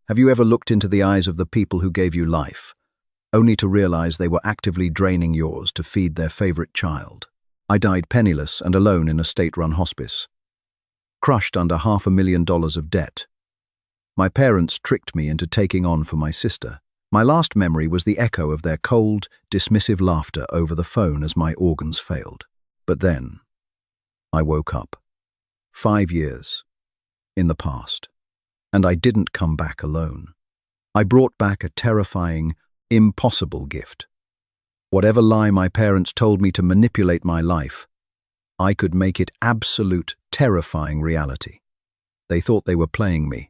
Have you ever looked into the eyes of the people who gave you life, only to realize they were actively draining yours to feed their favorite child? I died penniless and alone in a state-run hospice, crushed under $500,000 of debt. My parents tricked me into taking on for my sister. My last memory was the echo of their cold, dismissive laughter over the phone as my organs failed. But then, I woke up. 5 years in the past. And I didn't come back alone. I brought back a terrifying, impossible gift. Whatever lie my parents told me to manipulate my life, I could make it absolute, terrifying reality. They thought they were playing me.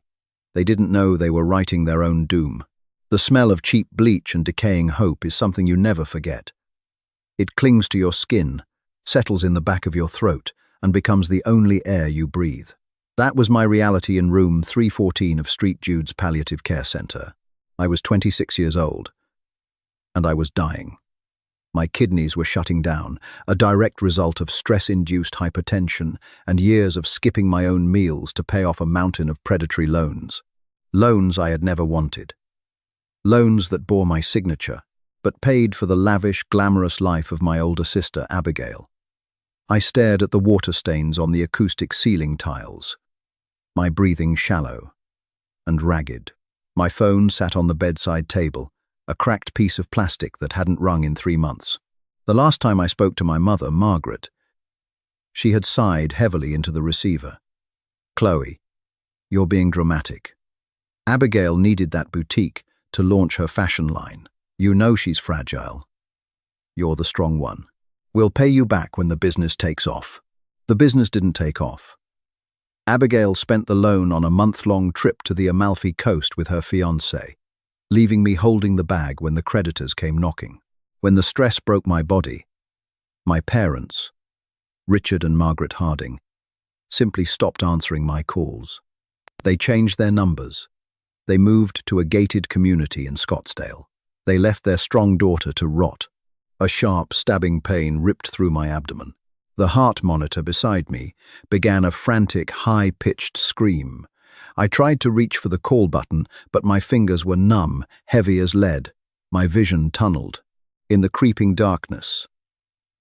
They didn't know they were writing their own doom. The smell of cheap bleach and decaying hope is something you never forget. It clings to your skin, settles in the back of your throat, and becomes the only air you breathe. That was my reality in room 314 of St. Jude's Palliative Care Center. I was 26 years old, and I was dying. My kidneys were shutting down, a direct result of stress-induced hypertension and years of skipping my own meals to pay off a mountain of predatory loans. Loans I had never wanted. Loans that bore my signature, but paid for the lavish, glamorous life of my older sister, Abigail. I stared at the water stains on the acoustic ceiling tiles, my breathing shallow and ragged. My phone sat on the bedside table, a cracked piece of plastic that hadn't rung in 3 months. The last time I spoke to my mother, Margaret, she had sighed heavily into the receiver. "Chloe, you're being dramatic. Abigail needed that boutique to launch her fashion line. You know she's fragile. You're the strong one. We'll pay you back when the business takes off." The business didn't take off. Abigail spent the loan on a month-long trip to the Amalfi Coast with her fiancé, leaving me holding the bag when the creditors came knocking. When the stress broke my body, my parents, Richard and Margaret Harding, simply stopped answering my calls. They changed their numbers. They moved to a gated community in Scottsdale. They left their strong daughter to rot. A sharp, stabbing pain ripped through my abdomen. The heart monitor beside me began a frantic, high-pitched scream. I tried to reach for the call button, but my fingers were numb, heavy as lead. My vision tunneled. In the creeping darkness,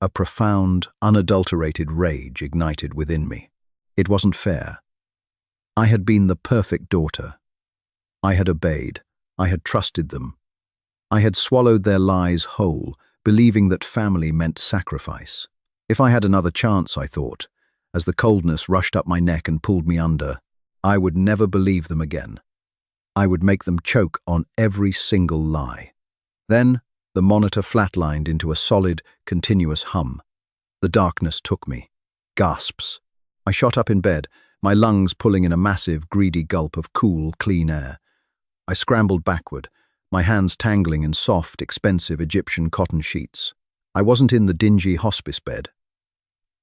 a profound, unadulterated rage ignited within me. It wasn't fair. I had been the perfect daughter. I had obeyed. I had trusted them. I had swallowed their lies whole, believing that family meant sacrifice. If I had another chance, I thought, as the coldness rushed up my neck and pulled me under, I would never believe them again. I would make them choke on every single lie. Then, the monitor flatlined into a solid, continuous hum. The darkness took me. Gasps. I shot up in bed, my lungs pulling in a massive, greedy gulp of cool, clean air. I scrambled backward, my hands tangling in soft, expensive Egyptian cotton sheets. I wasn't in the dingy hospice bed.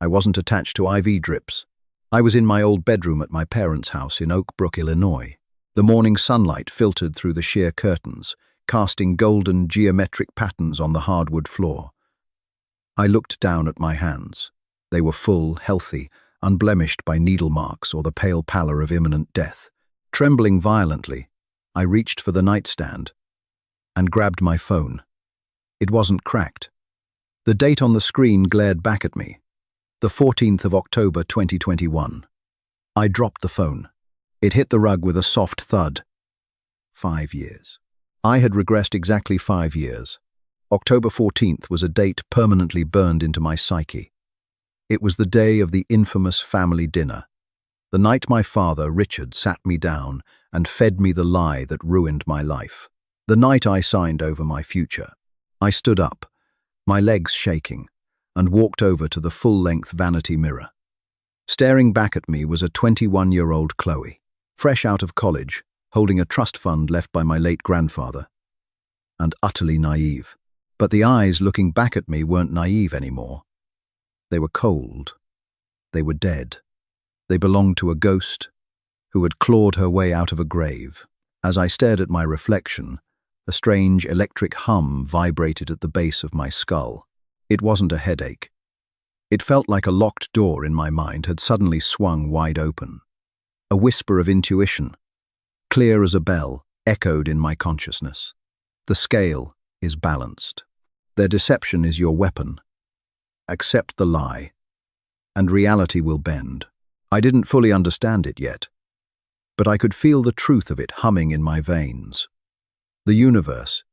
I wasn't attached to IV drips. I was in my old bedroom at my parents' house in Oak Brook, Illinois. The morning sunlight filtered through the sheer curtains, casting golden, geometric patterns on the hardwood floor. I looked down at my hands. They were full, healthy, unblemished by needle marks or the pale pallor of imminent death. Trembling violently, I reached for the nightstand and grabbed my phone. It wasn't cracked. The date on the screen glared back at me. The 14th of October 2021. I dropped the phone. It hit the rug with a soft thud. 5 years. I had regressed exactly 5 years. October 14th was a date permanently burned into my psyche. It was the day of the infamous family dinner. The night my father, Richard, sat me down and fed me the lie that ruined my life. The night I signed over my future. I stood up, my legs shaking, and walked over to the full-length vanity mirror. Staring back at me was a 21-year-old Chloe, fresh out of college, holding a trust fund left by my late grandfather, and utterly naive. But the eyes looking back at me weren't naive anymore. They were cold. They were dead. They belonged to a ghost who had clawed her way out of a grave. As I stared at my reflection, a strange electric hum vibrated at the base of my skull. It wasn't a headache. It felt like a locked door in my mind had suddenly swung wide open. A whisper of intuition, clear as a bell, echoed in my consciousness. The scale is balanced. Their deception is your weapon. Accept the lie, and reality will bend. I didn't fully understand it yet, but I could feel the truth of it humming in my veins. The universe,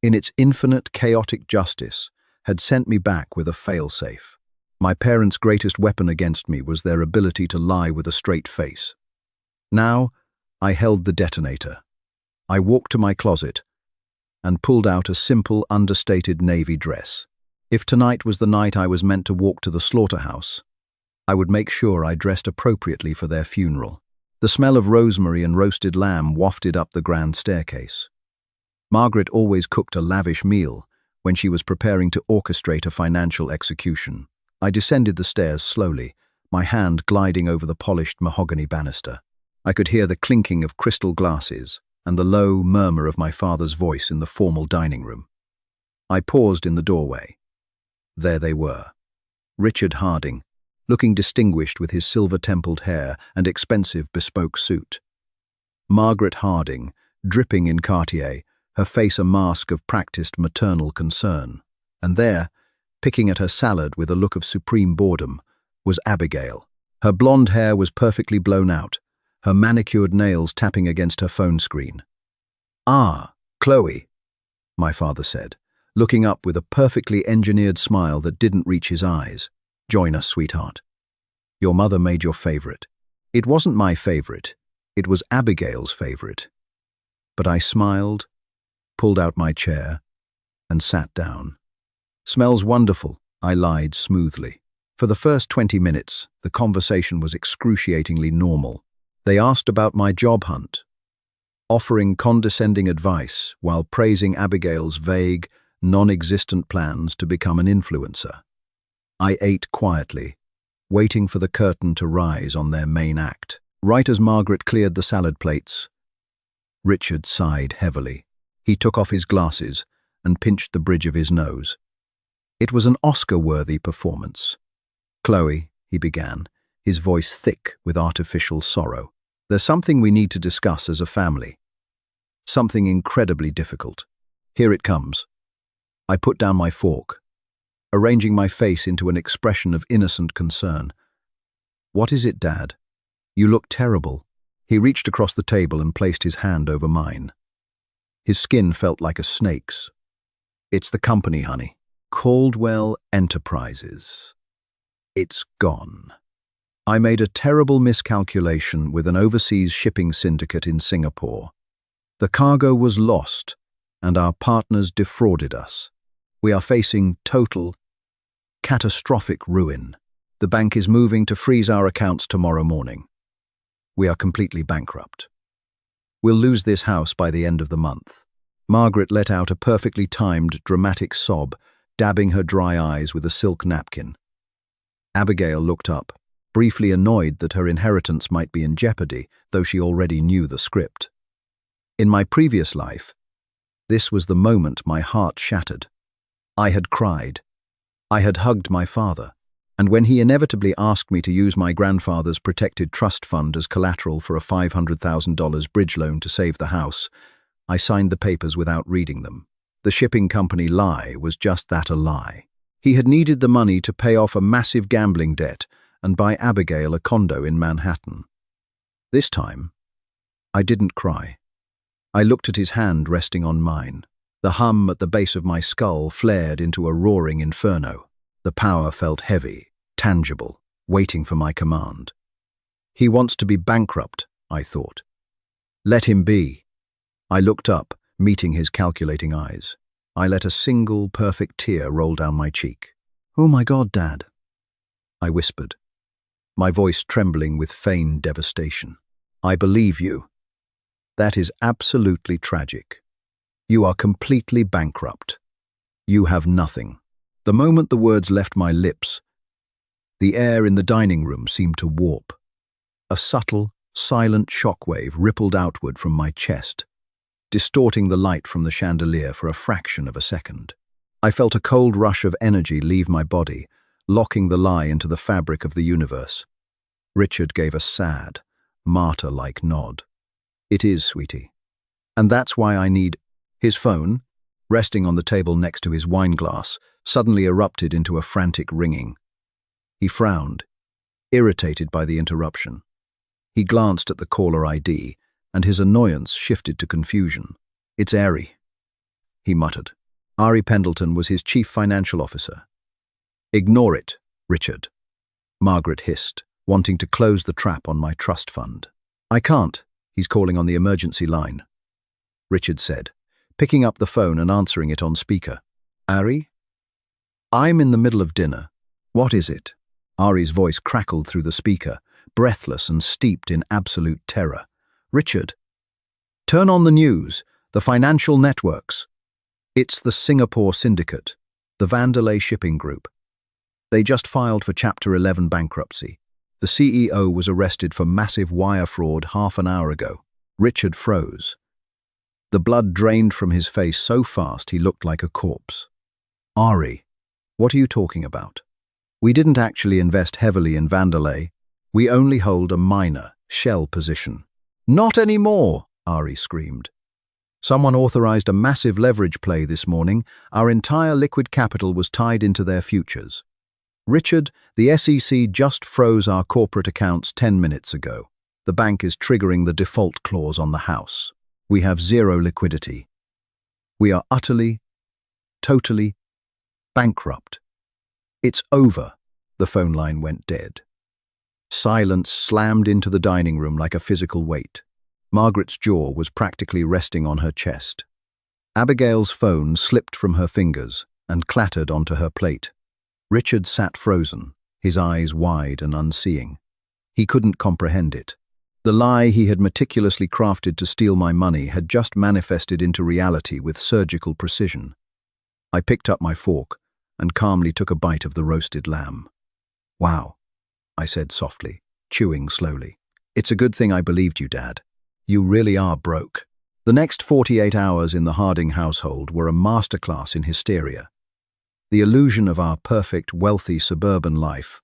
in its infinite chaotic justice, had sent me back with a failsafe. My parents' greatest weapon against me was their ability to lie with a straight face. Now, I held the detonator. I walked to my closet and pulled out a simple, understated navy dress. If tonight was the night I was meant to walk to the slaughterhouse, I would make sure I dressed appropriately for their funeral. The smell of rosemary and roasted lamb wafted up the grand staircase. Margaret always cooked a lavish meal when she was preparing to orchestrate a financial execution. I descended the stairs slowly, my hand gliding over the polished mahogany banister. I could hear the clinking of crystal glasses and the low murmur of my father's voice in the formal dining room. I paused in the doorway. There they were. Richard Harding, looking distinguished with his silver-templed hair and expensive bespoke suit. Margaret Harding, dripping in Cartier, her face a mask of practiced maternal concern. And there, picking at her salad with a look of supreme boredom, was Abigail. Her blonde hair was perfectly blown out, her manicured nails tapping against her phone screen. "Ah, Chloe," my father said, looking up with a perfectly engineered smile that didn't reach his eyes. "Join us, sweetheart. Your mother made your favorite." It wasn't my favorite, it was Abigail's favorite. But I smiled, pulled out my chair, and sat down. "Smells wonderful," I lied smoothly. For the first 20 minutes, the conversation was excruciatingly normal. They asked about my job hunt, offering condescending advice while praising Abigail's vague, non-existent plans to become an influencer. I ate quietly, waiting for the curtain to rise on their main act. Right as Margaret cleared the salad plates, Richard sighed heavily. He took off his glasses and pinched the bridge of his nose. It was an Oscar-worthy performance. "Chloe," he began, his voice thick with artificial sorrow, "there's something we need to discuss as a family. Something incredibly difficult. Here it comes." I put down my fork, arranging my face into an expression of innocent concern. "What is it, Dad? You look terrible." He reached across the table and placed his hand over mine. His skin felt like a snake's. "It's the company, honey. Caldwell Enterprises. It's gone. I made a terrible miscalculation with an overseas shipping syndicate in Singapore. The cargo was lost, and our partners defrauded us. We are facing total, catastrophic ruin. The bank is moving to freeze our accounts tomorrow morning. We are completely bankrupt. We'll lose this house by the end of the month." Margaret let out a perfectly timed, dramatic sob, dabbing her dry eyes with a silk napkin. Abigail looked up, briefly annoyed that her inheritance might be in jeopardy, though she already knew the script. In my previous life, this was the moment my heart shattered. I had cried. I had hugged my father, and when he inevitably asked me to use my grandfather's protected trust fund as collateral for a $500,000 bridge loan to save the house, I signed the papers without reading them. The shipping company lie was just that, a lie. He had needed the money to pay off a massive gambling debt and buy Abigail a condo in Manhattan. This time, I didn't cry. I looked at his hand resting on mine. The hum at the base of my skull flared into a roaring inferno. The power felt heavy, tangible, waiting for my command. He wants to be bankrupt, I thought. Let him be. I looked up, meeting his calculating eyes. I let a single perfect tear roll down my cheek. "Oh my God, Dad," I whispered, my voice trembling with feigned devastation. "I believe you. That is absolutely tragic. You are completely bankrupt. You have nothing." The moment the words left my lips, the air in the dining room seemed to warp. A subtle, silent shockwave rippled outward from my chest, distorting the light from the chandelier for a fraction of a second. I felt a cold rush of energy leave my body, locking the lie into the fabric of the universe. Richard gave a sad, martyr-like nod. "It is, sweetie. And that's why I need— His phone, resting on the table next to his wine glass, suddenly erupted into a frantic ringing. He frowned, irritated by the interruption. He glanced at the caller ID, and his annoyance shifted to confusion. "It's Ari," he muttered. Ari Pendleton was his chief financial officer. "Ignore it, Richard," Margaret hissed, wanting to close the trap on my trust fund. "I can't. He's calling on the emergency line," Richard said, picking up the phone and answering it on speaker. "Ari? I'm in the middle of dinner. What is it?" Ari's voice crackled through the speaker, breathless and steeped in absolute terror. "Richard, turn on the news, the financial networks. It's the Singapore Syndicate, the Vanderlei Shipping Group. They just filed for Chapter 11 bankruptcy. The CEO was arrested for massive wire fraud half an hour ago." Richard froze. The blood drained from his face so fast he looked like a corpse. "Ari, what are you talking about? We didn't actually invest heavily in Vanderlei. We only hold a minor shell position." "Not anymore," Ari screamed. "Someone authorized a massive leverage play this morning. Our entire liquid capital was tied into their futures. Richard, the SEC just froze our corporate accounts 10 minutes ago. The bank is triggering the default clause on the house. We have zero liquidity. We are utterly, totally bankrupt. It's over." The phone line went dead. Silence slammed into the dining room like a physical weight. Margaret's jaw was practically resting on her chest. Abigail's phone slipped from her fingers and clattered onto her plate. Richard sat frozen, his eyes wide and unseeing. He couldn't comprehend it. The lie he had meticulously crafted to steal my money had just manifested into reality with surgical precision. I picked up my fork and calmly took a bite of the roasted lamb. "Wow," I said softly, chewing slowly. "It's a good thing I believed you, Dad. You really are broke." The next 48 hours in the Harding household were a masterclass in hysteria. The illusion of our perfect, wealthy suburban life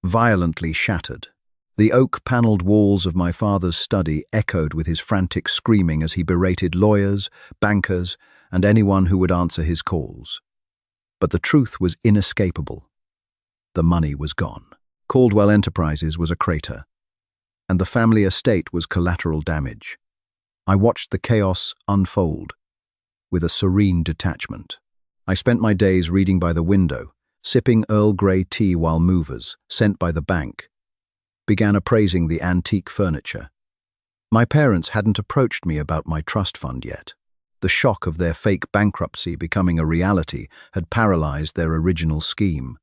violently shattered. The oak-paneled walls of my father's study echoed with his frantic screaming as he berated lawyers, bankers, and anyone who would answer his calls. But the truth was inescapable. The money was gone. Caldwell Enterprises was a crater, and the family estate was collateral damage. I watched the chaos unfold with a serene detachment. I spent my days reading by the window, sipping Earl Grey tea while movers, sent by the bank, began appraising the antique furniture. My parents hadn't approached me about my trust fund yet. The shock of their fake bankruptcy becoming a reality had paralyzed their original scheme.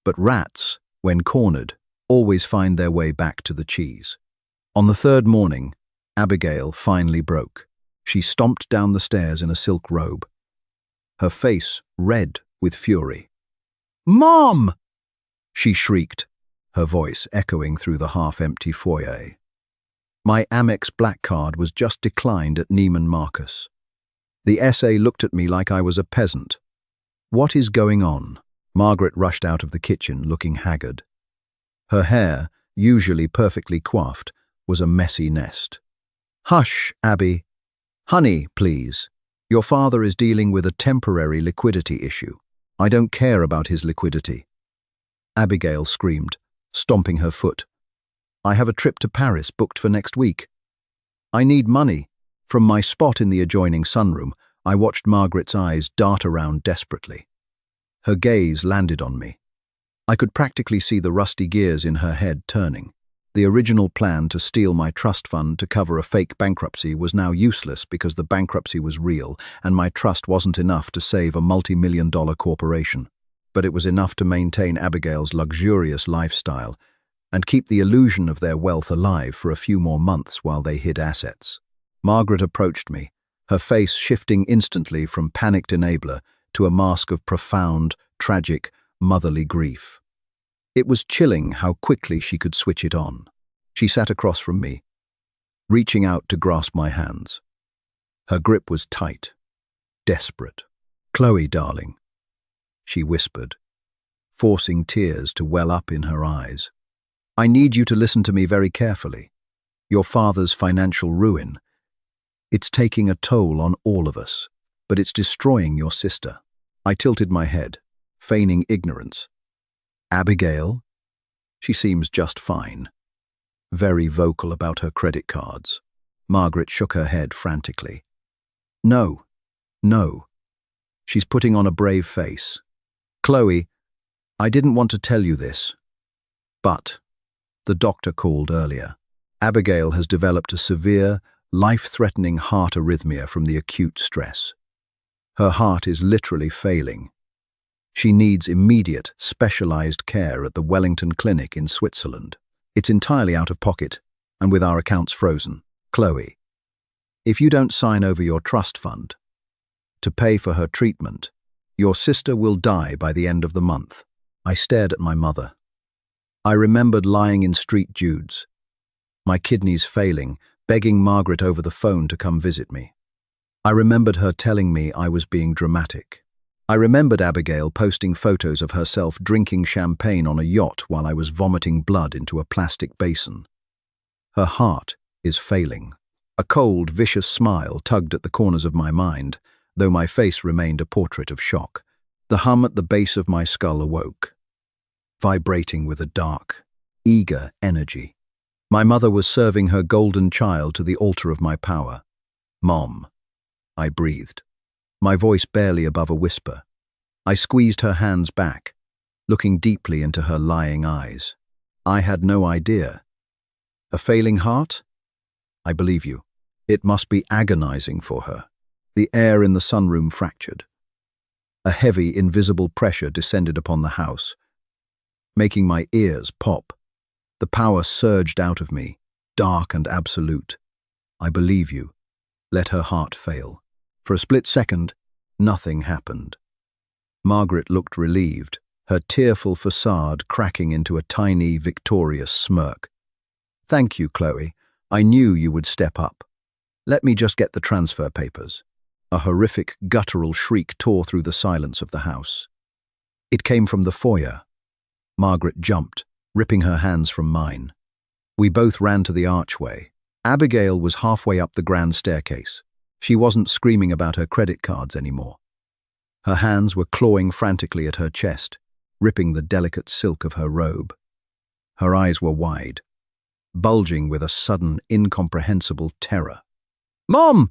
But rats, when cornered, always find their way back to the cheese. On the third morning, Abigail finally broke. She stomped down the stairs in a silk robe, her face red with fury. "Mom!" she shrieked, her voice echoing through the half-empty foyer. My Amex Black Card was just declined at Neiman Marcus. The SA looked at me like I was a peasant. "What is going on?" Margaret rushed out of the kitchen, looking haggard. Her hair, usually perfectly coiffed, was a messy nest. "Hush, Abby. Honey, please. Your father is dealing with a temporary liquidity issue. I don't care about his liquidity." Abigail screamed, stomping her foot. "I have a trip to Paris booked for next week. I need money." From my spot in the adjoining sunroom, I watched Margaret's eyes dart around desperately. Her gaze landed on me. I could practically see the rusty gears in her head turning. The original plan to steal my trust fund to cover a fake bankruptcy was now useless because the bankruptcy was real and my trust wasn't enough to save a multi-million-dollar corporation. But it was enough to maintain Abigail's luxurious lifestyle and keep the illusion of their wealth alive for a few more months while they hid assets. Margaret approached me, her face shifting instantly from panicked enabler to a mask of profound, tragic, motherly grief. It was chilling how quickly she could switch it on. She sat across from me, reaching out to grasp my hands. Her grip was tight, desperate. "Chloe, darling," she whispered, forcing tears to well up in her eyes. "I need you to listen to me very carefully. Your father's financial ruin, It's taking a toll on all of us, but it's destroying your sister." I tilted my head, feigning ignorance. "Abigail? She seems just fine." Very vocal about her credit cards. Margaret shook her head frantically. "No, no." She's putting on a brave face. "Chloe, I didn't want to tell you this, but the doctor called earlier. Abigail has developed a severe, life-threatening heart arrhythmia from the acute stress. Her heart is literally failing. She needs immediate, specialized care at the Wellington Clinic in Switzerland. It's entirely out of pocket, and with our accounts frozen. Chloe, if you don't sign over your trust fund to pay for her treatment, your sister will die by the end of the month." I stared at my mother. I remembered lying in Street Jude's, my kidneys failing, begging Margaret over the phone to come visit me. I remembered her telling me I was being dramatic. I remembered Abigail posting photos of herself drinking champagne on a yacht while I was vomiting blood into a plastic basin. Her heart is failing. A cold, vicious smile tugged at the corners of my mind, though my face remained a portrait of shock. The hum at the base of my skull awoke, vibrating with a dark, eager energy. My mother was serving her golden child to the altar of my power. "Mom," I breathed, my voice barely above a whisper. I squeezed her hands back, looking deeply into her lying eyes. I had no idea. A failing heart? I believe you. It must be agonizing for her. The air in the sunroom fractured. A heavy, invisible pressure descended upon the house, making my ears pop. The power surged out of me, dark and absolute. I believe you. Let her heart fail. For a split second, nothing happened. Margaret looked relieved, her tearful facade cracking into a tiny, victorious smirk. "Thank you, Chloe. I knew you would step up. Let me just get the transfer papers." A horrific, guttural shriek tore through the silence of the house. It came from the foyer. Margaret jumped, ripping her hands from mine. We both ran to the archway. Abigail was halfway up the grand staircase. She wasn't screaming about her credit cards anymore. Her hands were clawing frantically at her chest, ripping the delicate silk of her robe. Her eyes were wide, bulging with a sudden, incomprehensible terror. "Mom!"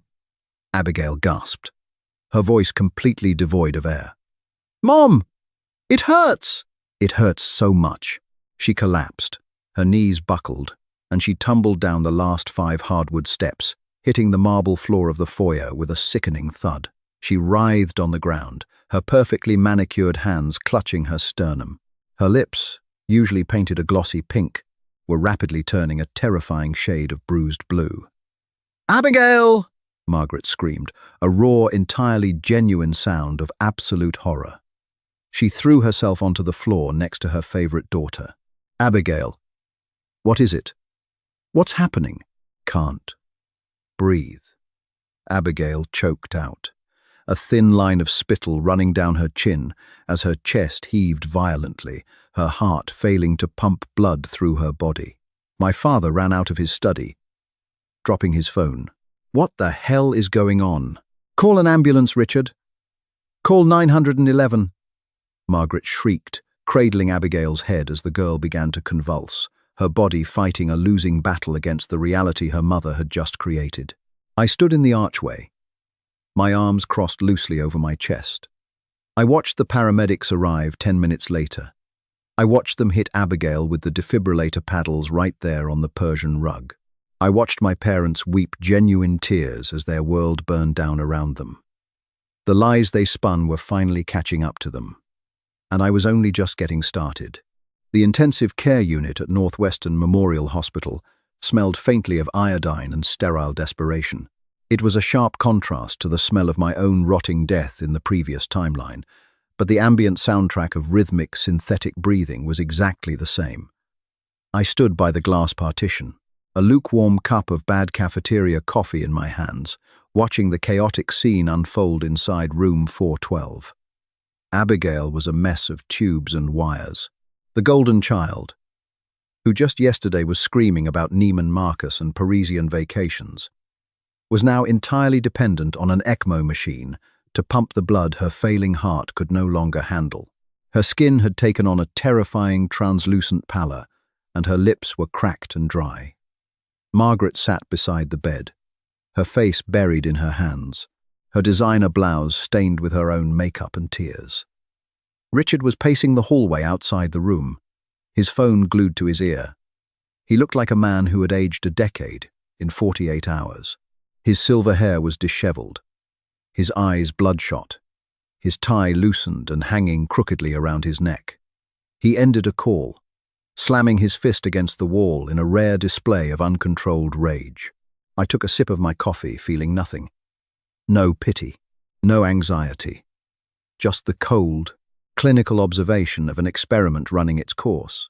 Abigail gasped, her voice completely devoid of air. "Mom! It hurts!" It hurts so much. She collapsed, her knees buckled, and she tumbled down the last 5 hardwood steps, hitting the marble floor of the foyer with a sickening thud. She writhed on the ground, her perfectly manicured hands clutching her sternum. Her lips, usually painted a glossy pink, were rapidly turning a terrifying shade of bruised blue. "Abigail!" Margaret screamed, a raw, entirely genuine sound of absolute horror. She threw herself onto the floor next to her favorite daughter. "Abigail, what is it? What's happening?" "Can't breathe." Abigail choked out, a thin line of spittle running down her chin as her chest heaved violently, her heart failing to pump blood through her body. My father ran out of his study, dropping his phone. "What the hell is going on?" "Call an ambulance, Richard. Call 911. Margaret shrieked, cradling Abigail's head as the girl began to convulse, her body fighting a losing battle against the reality her mother had just created. I stood in the archway, my arms crossed loosely over my chest. I watched the paramedics arrive 10 minutes later. I watched them hit Abigail with the defibrillator paddles right there on the Persian rug. I watched my parents weep genuine tears as their world burned down around them. The lies they spun were finally catching up to them. And I was only just getting started. The intensive care unit at Northwestern Memorial Hospital smelled faintly of iodine and sterile desperation. It was a sharp contrast to the smell of my own rotting death in the previous timeline, but the ambient soundtrack of rhythmic, synthetic breathing was exactly the same. I stood by the glass partition, a lukewarm cup of bad cafeteria coffee in my hands, watching the chaotic scene unfold inside room 412. Abigail was a mess of tubes and wires. The golden child, who just yesterday was screaming about Neiman Marcus and Parisian vacations, was now entirely dependent on an ECMO machine to pump the blood her failing heart could no longer handle. Her skin had taken on a terrifying translucent pallor, and her lips were cracked and dry. Margaret sat beside the bed, her face buried in her hands, her designer blouse stained with her own makeup and tears. Richard was pacing the hallway outside the room, his phone glued to his ear. He looked like a man who had aged a decade in 48 hours. His silver hair was disheveled, his eyes bloodshot, his tie loosened and hanging crookedly around his neck. He ended a call, slamming his fist against the wall in a rare display of uncontrolled rage. I took a sip of my coffee, feeling nothing. No pity, no anxiety, just the cold, clinical observation of an experiment running its course.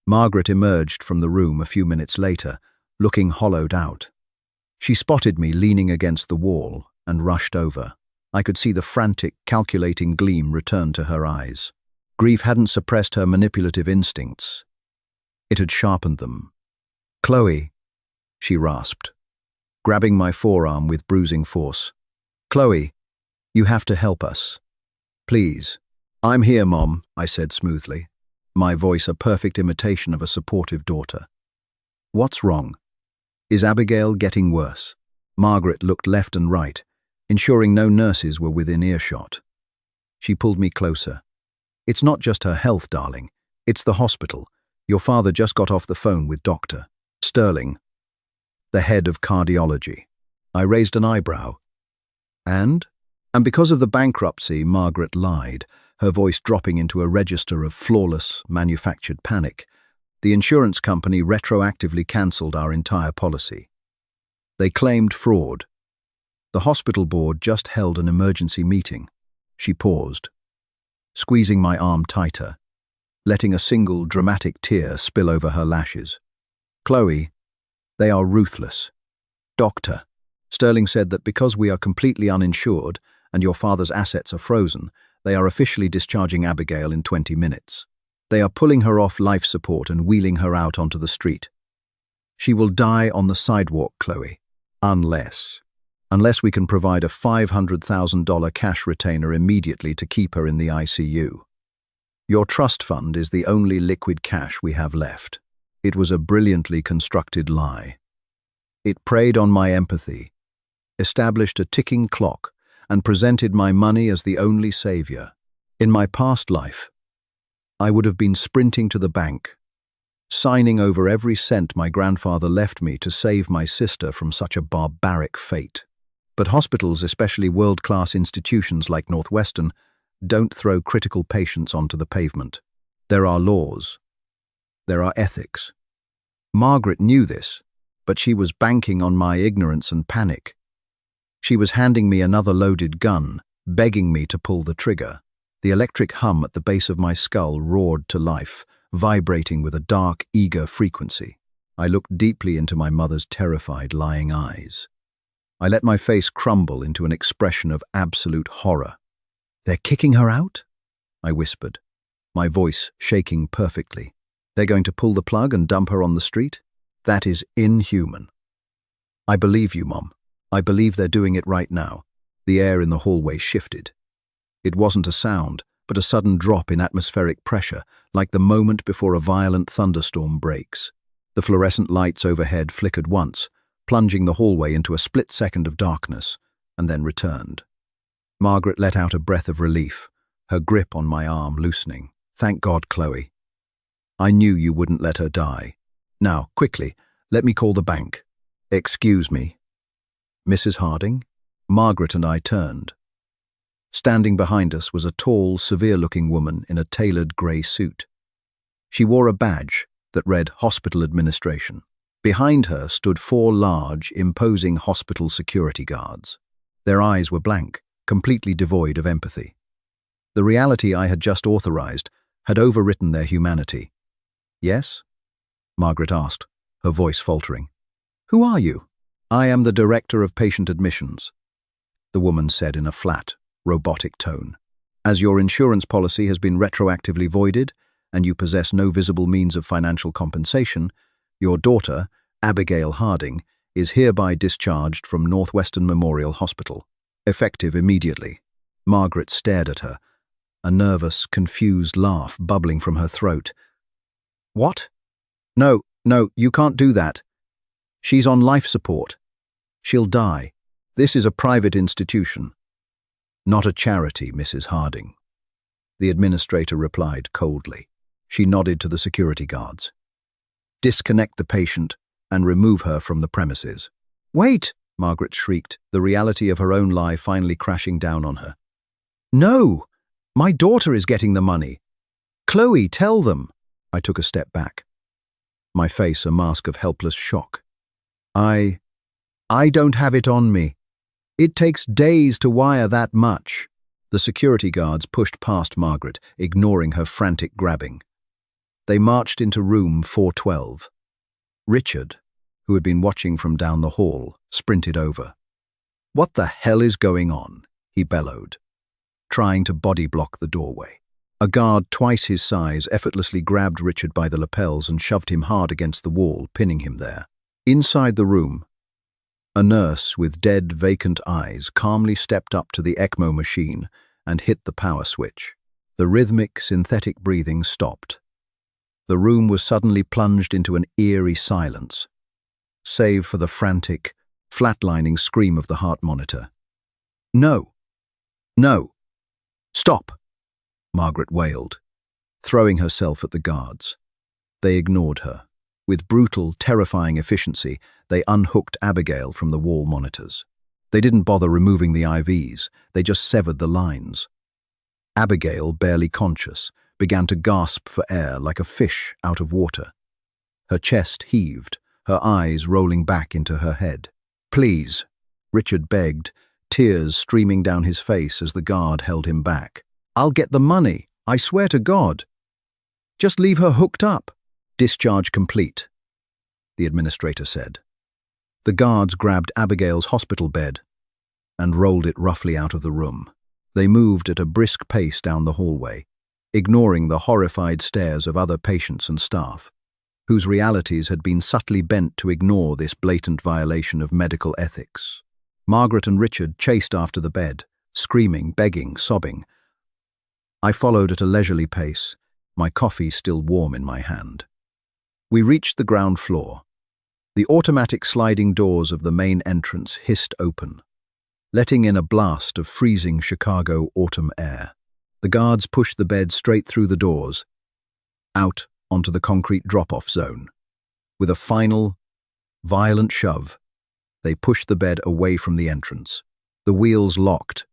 Margaret emerged from the room a few minutes later, looking hollowed out. She spotted me leaning against the wall and rushed over. I could see the frantic, calculating gleam return to her eyes. Grief hadn't suppressed her manipulative instincts. It had sharpened them. "Chloe," she rasped, grabbing my forearm with bruising force. "Chloe, you have to help us. Please." "I'm here, Mom," I said smoothly, my voice a perfect imitation of a supportive daughter. "What's wrong? Is Abigail getting worse?" Margaret looked left and right, ensuring no nurses were within earshot. She pulled me closer. "It's not just her health, darling. It's the hospital. Your father just got off the phone with Dr. Sterling, the head of cardiology." I raised an eyebrow. And because of the bankruptcy, Margaret lied, her voice dropping into a register of flawless, manufactured panic. The insurance company retroactively cancelled our entire policy. They claimed fraud. The hospital board just held an emergency meeting. She paused, squeezing my arm tighter, letting a single dramatic tear spill over her lashes. "Chloe, they are ruthless. Dr. Sterling said that because we are completely uninsured and your father's assets are frozen, they are officially discharging Abigail in 20 minutes. They are pulling her off life support and wheeling her out onto the street. She will die on the sidewalk, Chloe, unless we can provide a $500,000 cash retainer immediately to keep her in the ICU. Your trust fund is the only liquid cash we have left." It was a brilliantly constructed lie. It preyed on my empathy, established a ticking clock, and presented my money as the only savior. In my past life, I would have been sprinting to the bank, signing over every cent my grandfather left me to save my sister from such a barbaric fate. But hospitals, especially world-class institutions like Northwestern, don't throw critical patients onto the pavement. There are laws. There are ethics. Margaret knew this, but she was banking on my ignorance and panic. She was handing me another loaded gun, begging me to pull the trigger. The electric hum at the base of my skull roared to life, vibrating with a dark, eager frequency. I looked deeply into my mother's terrified, lying eyes. I let my face crumble into an expression of absolute horror. "They're kicking her out?" I whispered, my voice shaking perfectly. "They're going to pull the plug and dump her on the street? That is inhuman." "I believe you, Mom. I believe they're doing it right now." The air in the hallway shifted. It wasn't a sound, but a sudden drop in atmospheric pressure, like the moment before a violent thunderstorm breaks. The fluorescent lights overhead flickered once, plunging the hallway into a split second of darkness, and then returned. Margaret let out a breath of relief, her grip on my arm loosening. "Thank God, Chloe. I knew you wouldn't let her die. Now, quickly, let me call the bank." "Excuse me, Mrs. Harding?" Margaret and I turned. Standing behind us was a tall, severe-looking woman in a tailored grey suit. She wore a badge that read Hospital Administration. Behind her stood 4 large, imposing hospital security guards. Their eyes were blank, completely devoid of empathy. The reality I had just authorized had overwritten their humanity. "Yes?" Margaret asked, her voice faltering. "Who are you?" "I am the Director of Patient Admissions," the woman said in a flat, robotic tone. "As your insurance policy has been retroactively voided and you possess no visible means of financial compensation, your daughter, Abigail Harding, is hereby discharged from Northwestern Memorial Hospital. Effective immediately. Margaret stared at her, a nervous, confused laugh bubbling from her throat. What? No, you can't do that. She's on life support. She'll die. This is a private institution. Not a charity, Mrs. Harding. The administrator replied coldly. She nodded to the security guards. Disconnect the patient and remove her from the premises. Wait, Margaret shrieked, the reality of her own lie finally crashing down on her. No! My daughter is getting the money. Chloe, tell them. I took a step back, my face a mask of helpless shock. I don't have it on me. It takes days to wire that much. The security guards pushed past Margaret, ignoring her frantic grabbing. They marched into room 412. Richard, who had been watching from down the hall, sprinted over. What the hell is going on? He bellowed, trying to body block the doorway. A guard twice his size effortlessly grabbed Richard by the lapels and shoved him hard against the wall, pinning him there. Inside the room, a nurse with dead, vacant eyes calmly stepped up to the ECMO machine and hit the power switch. The rhythmic, synthetic breathing stopped. The room was suddenly plunged into an eerie silence, save for the frantic, flatlining scream of the heart monitor. No! No! Stop! Margaret wailed, throwing herself at the guards. They ignored her. With brutal, terrifying efficiency, they unhooked Abigail from the wall monitors. They didn't bother removing the IVs, they just severed the lines. Abigail, barely conscious, began to gasp for air like a fish out of water. Her chest heaved, her eyes rolling back into her head. Please, Richard begged, tears streaming down his face as the guard held him back. I'll get the money, I swear to God. Just leave her hooked up. Discharge complete, the administrator said. The guards grabbed Abigail's hospital bed and rolled it roughly out of the room. They moved at a brisk pace down the hallway, ignoring the horrified stares of other patients and staff, whose realities had been subtly bent to ignore this blatant violation of medical ethics. Margaret and Richard chased after the bed, screaming, begging, sobbing. I followed at a leisurely pace, my coffee still warm in my hand. We reached the ground floor. The automatic sliding doors of the main entrance hissed open, letting in a blast of freezing Chicago autumn air. The guards pushed the bed straight through the doors, out onto the concrete drop-off zone. With a final, violent shove, they pushed the bed away from the entrance. The wheels locked,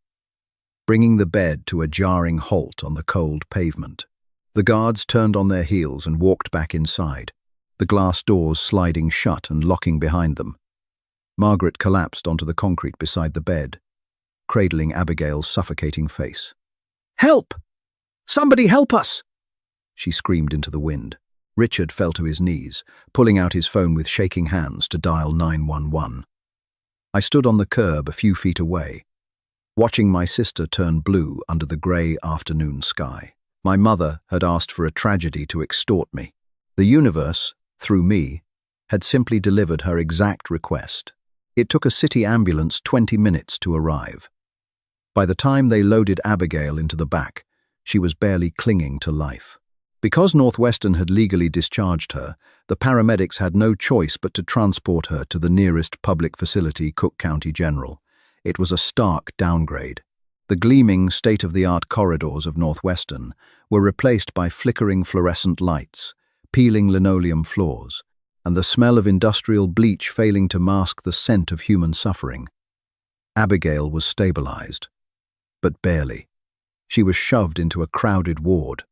bringing the bed to a jarring halt on the cold pavement. The guards turned on their heels and walked back inside, the glass doors sliding shut and locking behind them. Margaret collapsed onto the concrete beside the bed, cradling Abigail's suffocating face. Help! Somebody help us! She screamed into the wind. Richard fell to his knees, pulling out his phone with shaking hands to dial 911. I stood on the curb a few feet away, watching my sister turn blue under the grey afternoon sky. My mother had asked for a tragedy to extort me. The universe, through me, had simply delivered her exact request. It took a city ambulance 20 minutes to arrive. By the time they loaded Abigail into the back, she was barely clinging to life. Because Northwestern had legally discharged her, the paramedics had no choice but to transport her to the nearest public facility, Cook County General. It was a stark downgrade. The gleaming, state-of-the-art corridors of Northwestern were replaced by flickering fluorescent lights, peeling linoleum floors, and the smell of industrial bleach failing to mask the scent of human suffering. Abigail was stabilized, but barely. She was shoved into a crowded ward,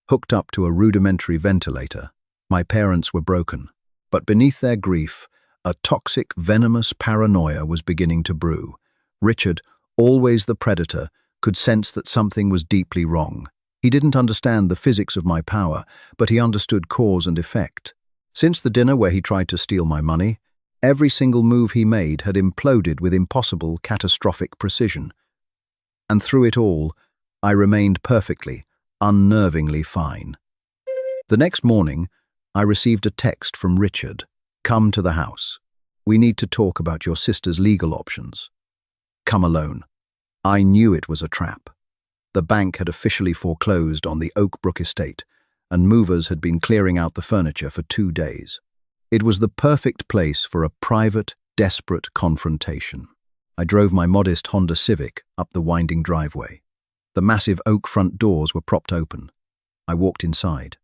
hooked up to a rudimentary ventilator. My parents were broken, but beneath their grief, a toxic, venomous paranoia was beginning to brew. Richard, always the predator, could sense that something was deeply wrong. He didn't understand the physics of my power, but he understood cause and effect. Since the dinner where he tried to steal my money, every single move he made had imploded with impossible, catastrophic precision. And through it all, I remained perfectly, unnervingly fine. The next morning, I received a text from Richard. Come to the house. We need to talk about your sister's legal options. Come alone. I knew it was a trap. The bank had officially foreclosed on the Oak Brook estate, and movers had been clearing out the furniture for 2 days. It was the perfect place for a private, desperate confrontation. I drove my modest Honda Civic up the winding driveway. The massive oak front doors were propped open. I walked inside.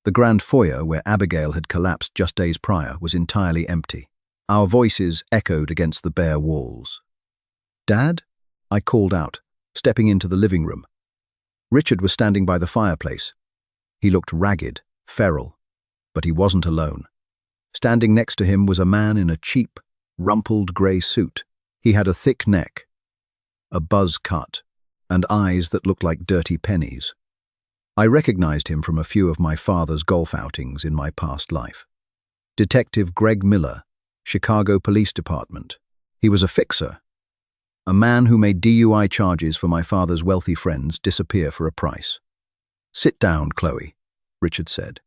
The grand foyer, where Abigail had collapsed just days prior, was entirely empty. Our voices echoed against the bare walls. "Dad?" I called out, stepping into the living room. Richard was standing by the fireplace. He looked ragged, feral, but he wasn't alone. Standing next to him was a man in a cheap, rumpled grey suit. He had a thick neck, a buzz cut, and eyes that looked like dirty pennies. I recognized him from a few of my father's golf outings in my past life. Detective Greg Miller, Chicago Police Department. He was a fixer, a man who made DUI charges for my father's wealthy friends disappear for a price. "Sit down, Chloe," Richard said,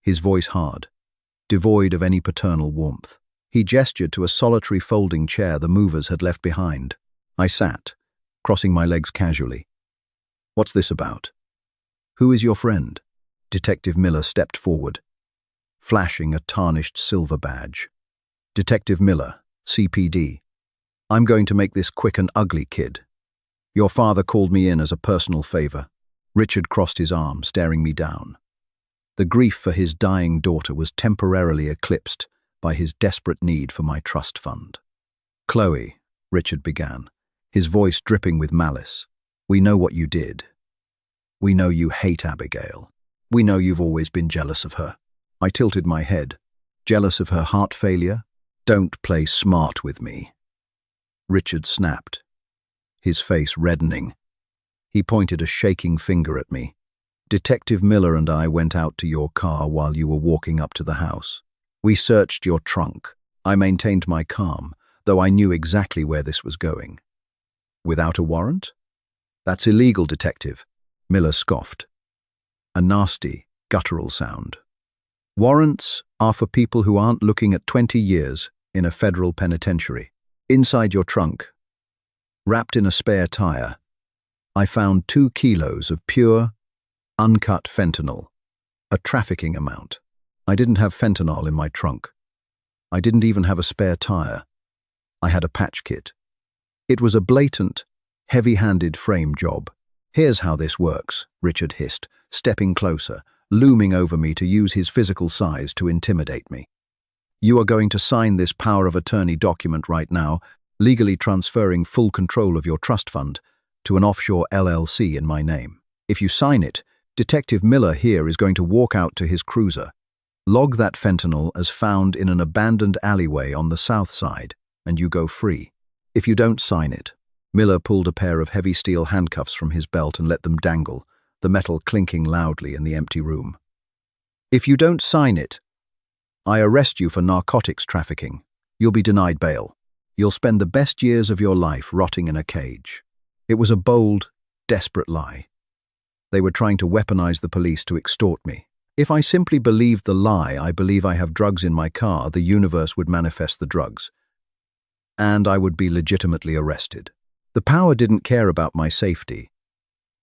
his voice hard, devoid of any paternal warmth. He gestured to a solitary folding chair the movers had left behind. I sat, crossing my legs casually. "What's this about? Who is your friend?" Detective Miller stepped forward, flashing a tarnished silver badge. "Detective Miller, CPD. I'm going to make this quick and ugly, kid. Your father called me in as a personal favor." Richard crossed his arm, staring me down. The grief for his dying daughter was temporarily eclipsed by his desperate need for my trust fund. "Chloe," Richard began, his voice dripping with malice, "we know what you did. We know you hate Abigail. We know you've always been jealous of her." I tilted my head. "Jealous of her heart failure? Don't play smart with me." Richard snapped, his face reddening. He pointed a shaking finger at me. "Detective Miller and I went out to your car while you were walking up to the house. We searched your trunk. I maintained my calm, though I knew exactly where this was going." "Without a warrant?" "That's illegal, Detective," Miller scoffed. A nasty, guttural sound. "Warrants are for people who aren't looking at 20 years in a federal penitentiary. Inside your trunk, wrapped in a spare tire, I found 2 kilos of pure, uncut fentanyl, a trafficking amount. I didn't have fentanyl in my trunk. I didn't even have a spare tire. I had a patch kit. It was a blatant, heavy-handed frame job. "Here's how this works," Richard hissed, stepping closer, looming over me to use his physical size to intimidate me. "You are going to sign this power of attorney document right now, legally transferring full control of your trust fund to an offshore LLC in my name. If you sign it, Detective Miller here is going to walk out to his cruiser, log that fentanyl as found in an abandoned alleyway on the south side, and you go free. If you don't sign it." Miller pulled a pair of heavy steel handcuffs from his belt and let them dangle, the metal clinking loudly in the empty room. "If you don't sign it, I arrest you for narcotics trafficking. You'll be denied bail. You'll spend the best years of your life rotting in a cage." It was a bold, desperate lie. They were trying to weaponize the police to extort me. If I simply believed the lie, "I believe I have drugs in my car," the universe would manifest the drugs, and I would be legitimately arrested. The power didn't care about my safety.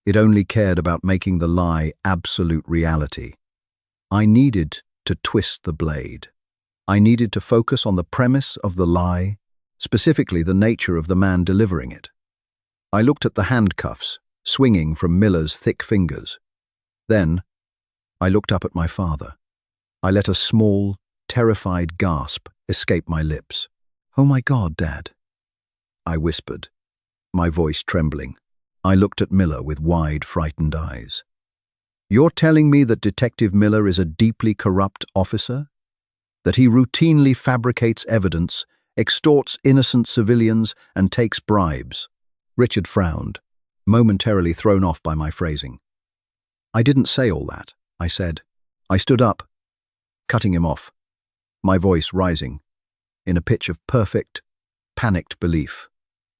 It only cared about making the lie absolute reality. I needed to twist the blade. I needed to focus on the premise of the lie, specifically the nature of the man delivering it. I looked at the handcuffs, swinging from Miller's thick fingers. Then, I looked up at my father. I let a small, terrified gasp escape my lips. "Oh my God, Dad," I whispered, my voice trembling. I looked at Miller with wide, frightened eyes. "You're telling me that Detective Miller is a deeply corrupt officer? That he routinely fabricates evidence, extorts innocent civilians, and takes bribes?" Richard frowned, momentarily thrown off by my phrasing. "I didn't say all that," I said. I stood up, cutting him off, my voice rising, in a pitch of perfect, panicked belief.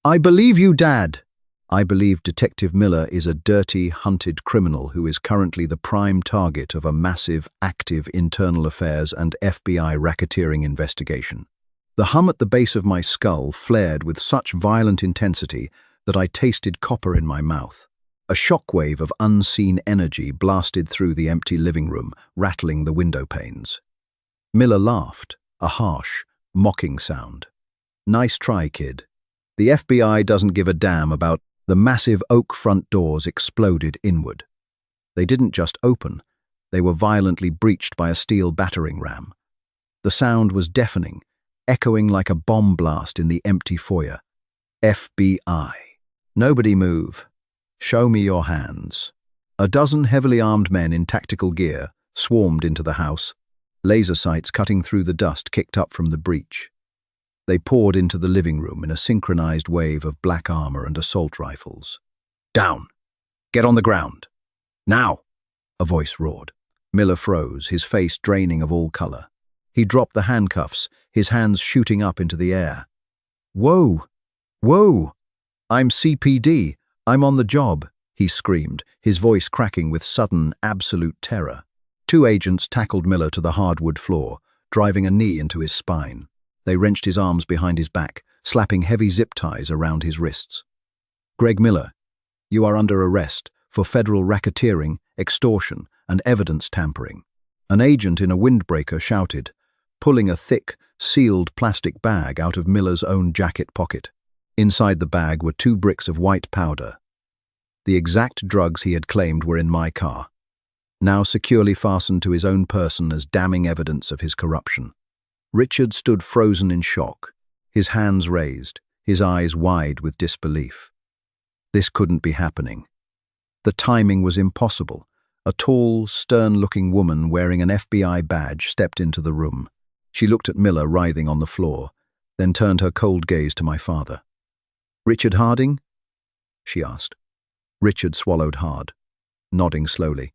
"I believe you, Dad. I believe Detective Miller is a dirty, hunted criminal who is currently the prime target of a massive, active internal affairs and FBI racketeering investigation. The hum at the base of my skull flared with such violent intensity that I tasted copper in my mouth. A shockwave of unseen energy blasted through the empty living room, rattling the window panes. Miller laughed, a harsh, mocking sound. "Nice try, kid. The FBI doesn't give a damn about..." The massive oak front doors exploded inward. They didn't just open, they were violently breached by a steel battering ram. The sound was deafening, echoing like a bomb blast in the empty foyer. FBI. "Nobody move. Show me your hands." A dozen heavily armed men in tactical gear swarmed into the house, laser sights cutting through the dust kicked up from the breach. They poured into the living room in a synchronized wave of black armor and assault rifles. "Down! Get on the ground! Now!" a voice roared. Miller froze, his face draining of all color. He dropped the handcuffs, his hands shooting up into the air. "Whoa! Whoa! I'm CPD. I'm on the job," he screamed, his voice cracking with sudden, absolute terror. Two agents tackled Miller to the hardwood floor, driving a knee into his spine. They wrenched his arms behind his back, slapping heavy zip ties around his wrists. "Greg Miller, you are under arrest for federal racketeering, extortion, and evidence tampering," an agent in a windbreaker shouted, pulling a thick, sealed plastic bag out of Miller's own jacket pocket. Inside the bag were 2 bricks of white powder. The exact drugs he had claimed were in my car, now securely fastened to his own person as damning evidence of his corruption. Richard stood frozen in shock, his hands raised, his eyes wide with disbelief. This couldn't be happening. The timing was impossible. A tall, stern-looking woman wearing an FBI badge stepped into the room. She looked at Miller writhing on the floor, then turned her cold gaze to my father. "Richard Harding?" she asked. Richard swallowed hard, nodding slowly.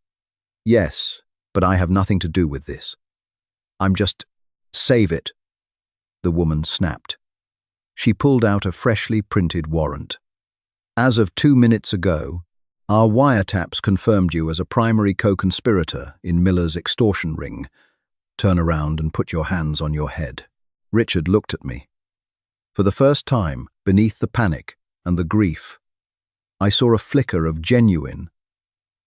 "Yes, but I have nothing to do with this. I'm just..." "Save it," the woman snapped. She pulled out a freshly printed warrant. "As of 2 minutes ago, our wiretaps confirmed you as a primary co-conspirator in Miller's extortion ring. Turn around and put your hands on your head." Richard looked at me. For the first time, beneath the panic and the grief, I saw a flicker of genuine,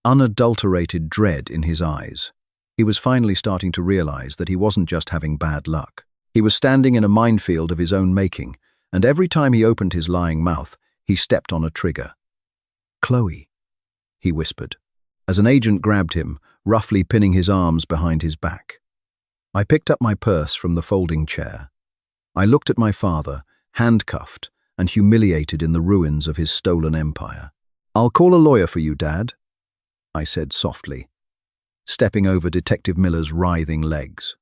unadulterated dread in his eyes. He was finally starting to realize that he wasn't just having bad luck. He was standing in a minefield of his own making, and every time he opened his lying mouth, he stepped on a trigger. "Chloe," he whispered, as an agent grabbed him, roughly pinning his arms behind his back. I picked up my purse from the folding chair. I looked at my father, handcuffed and humiliated in the ruins of his stolen empire. "I'll call a lawyer for you, Dad," I said softly, stepping over Detective Miller's writhing legs.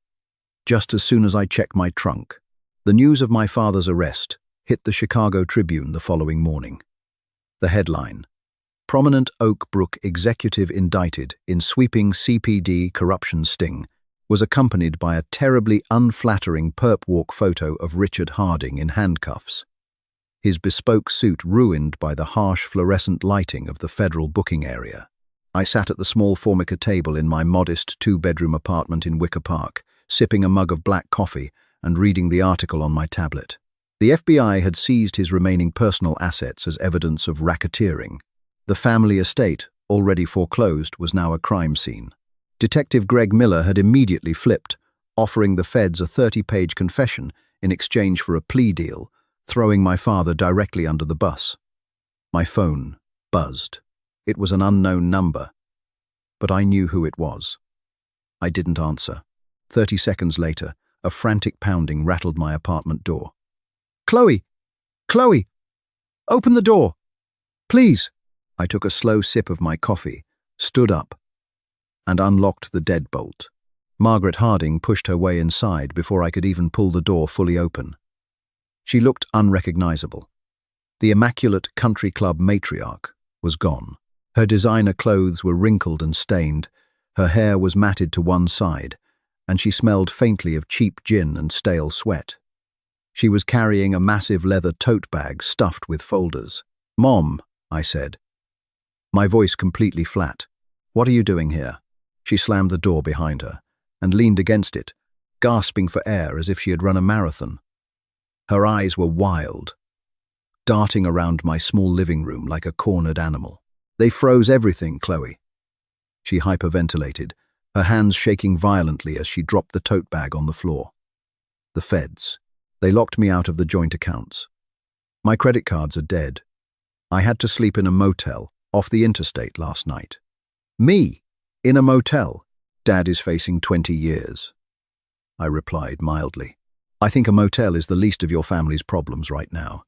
Just as soon as I checked my trunk, the news of my father's arrest hit the Chicago Tribune the following morning. The headline, "Prominent Oak Brook executive indicted in sweeping CPD corruption sting," was accompanied by a terribly unflattering perp walk photo of Richard Harding in handcuffs, his bespoke suit ruined by the harsh fluorescent lighting of the federal booking area. I sat at the small Formica table in my modest 2-bedroom apartment in Wicker Park, sipping a mug of black coffee and reading the article on my tablet. The FBI had seized his remaining personal assets as evidence of racketeering. The family estate, already foreclosed, was now a crime scene. Detective Greg Miller had immediately flipped, offering the feds a 30-page confession in exchange for a plea deal, throwing my father directly under the bus. My phone buzzed. It was an unknown number, but I knew who it was. I didn't answer. 30 seconds later, a frantic pounding rattled my apartment door. "Chloe! Chloe! Open the door! Please!" I took a slow sip of my coffee, stood up, and unlocked the deadbolt. Margaret Harding pushed her way inside before I could even pull the door fully open. She looked unrecognizable. The immaculate country club matriarch was gone. Her designer clothes were wrinkled and stained, her hair was matted to one side, and she smelled faintly of cheap gin and stale sweat. She was carrying a massive leather tote bag stuffed with folders. "Mom," I said, my voice completely flat. "What are you doing here?" She slammed the door behind her and leaned against it, gasping for air as if she had run a marathon. Her eyes were wild, darting around my small living room like a cornered animal. "They froze everything, Chloe." She hyperventilated, her hands shaking violently as she dropped the tote bag on the floor. "The feds. They locked me out of the joint accounts. My credit cards are dead. I had to sleep in a motel off the interstate last night." "Me? In a motel? Dad is facing 20 years. I replied mildly. "I think a motel is the least of your family's problems right now."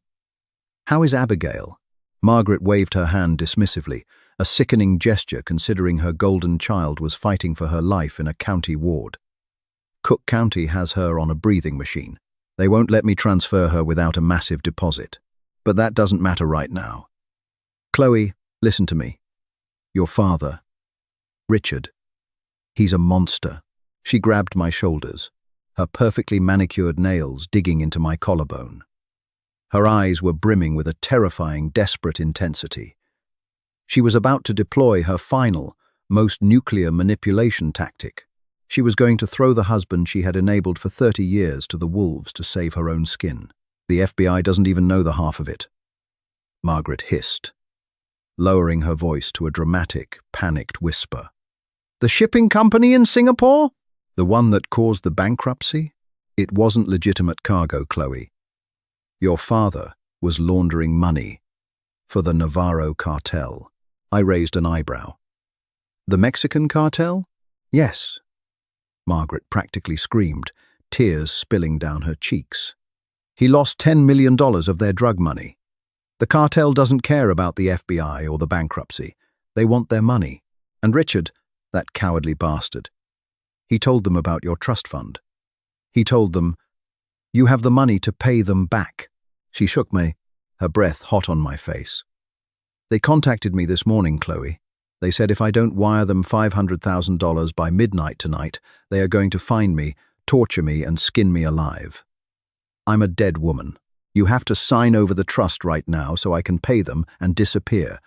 "How is Abigail?" Margaret waved her hand dismissively, a sickening gesture considering her golden child was fighting for her life in a county ward. "Cook County has her on a breathing machine. They won't let me transfer her without a massive deposit. But that doesn't matter right now. Chloe, listen to me. Your father, Richard, he's a monster." She grabbed my shoulders, her perfectly manicured nails digging into my collarbone. Her eyes were brimming with a terrifying, desperate intensity. She was about to deploy her final, most nuclear manipulation tactic. She was going to throw the husband she had enabled for 30 years to the wolves to save her own skin. "The FBI doesn't even know the half of it," Margaret hissed, lowering her voice to a dramatic, panicked whisper. "The shipping company in Singapore? The one that caused the bankruptcy? It wasn't legitimate cargo, Chloe. Your father was laundering money for the Navarro cartel." I raised an eyebrow. "The Mexican cartel?" "Yes," Margaret practically screamed, tears spilling down her cheeks. "He lost $10 million of their drug money. The cartel doesn't care about the FBI or the bankruptcy. They want their money. And Richard, that cowardly bastard, he told them about your trust fund. He told them, you have the money to pay them back." She shook me, her breath hot on my face. "They contacted me this morning, Chloe. They said if I don't wire them $500,000 by midnight tonight, they are going to find me, torture me, and skin me alive. I'm a dead woman. You have to sign over the trust right now so I can pay them and disappear.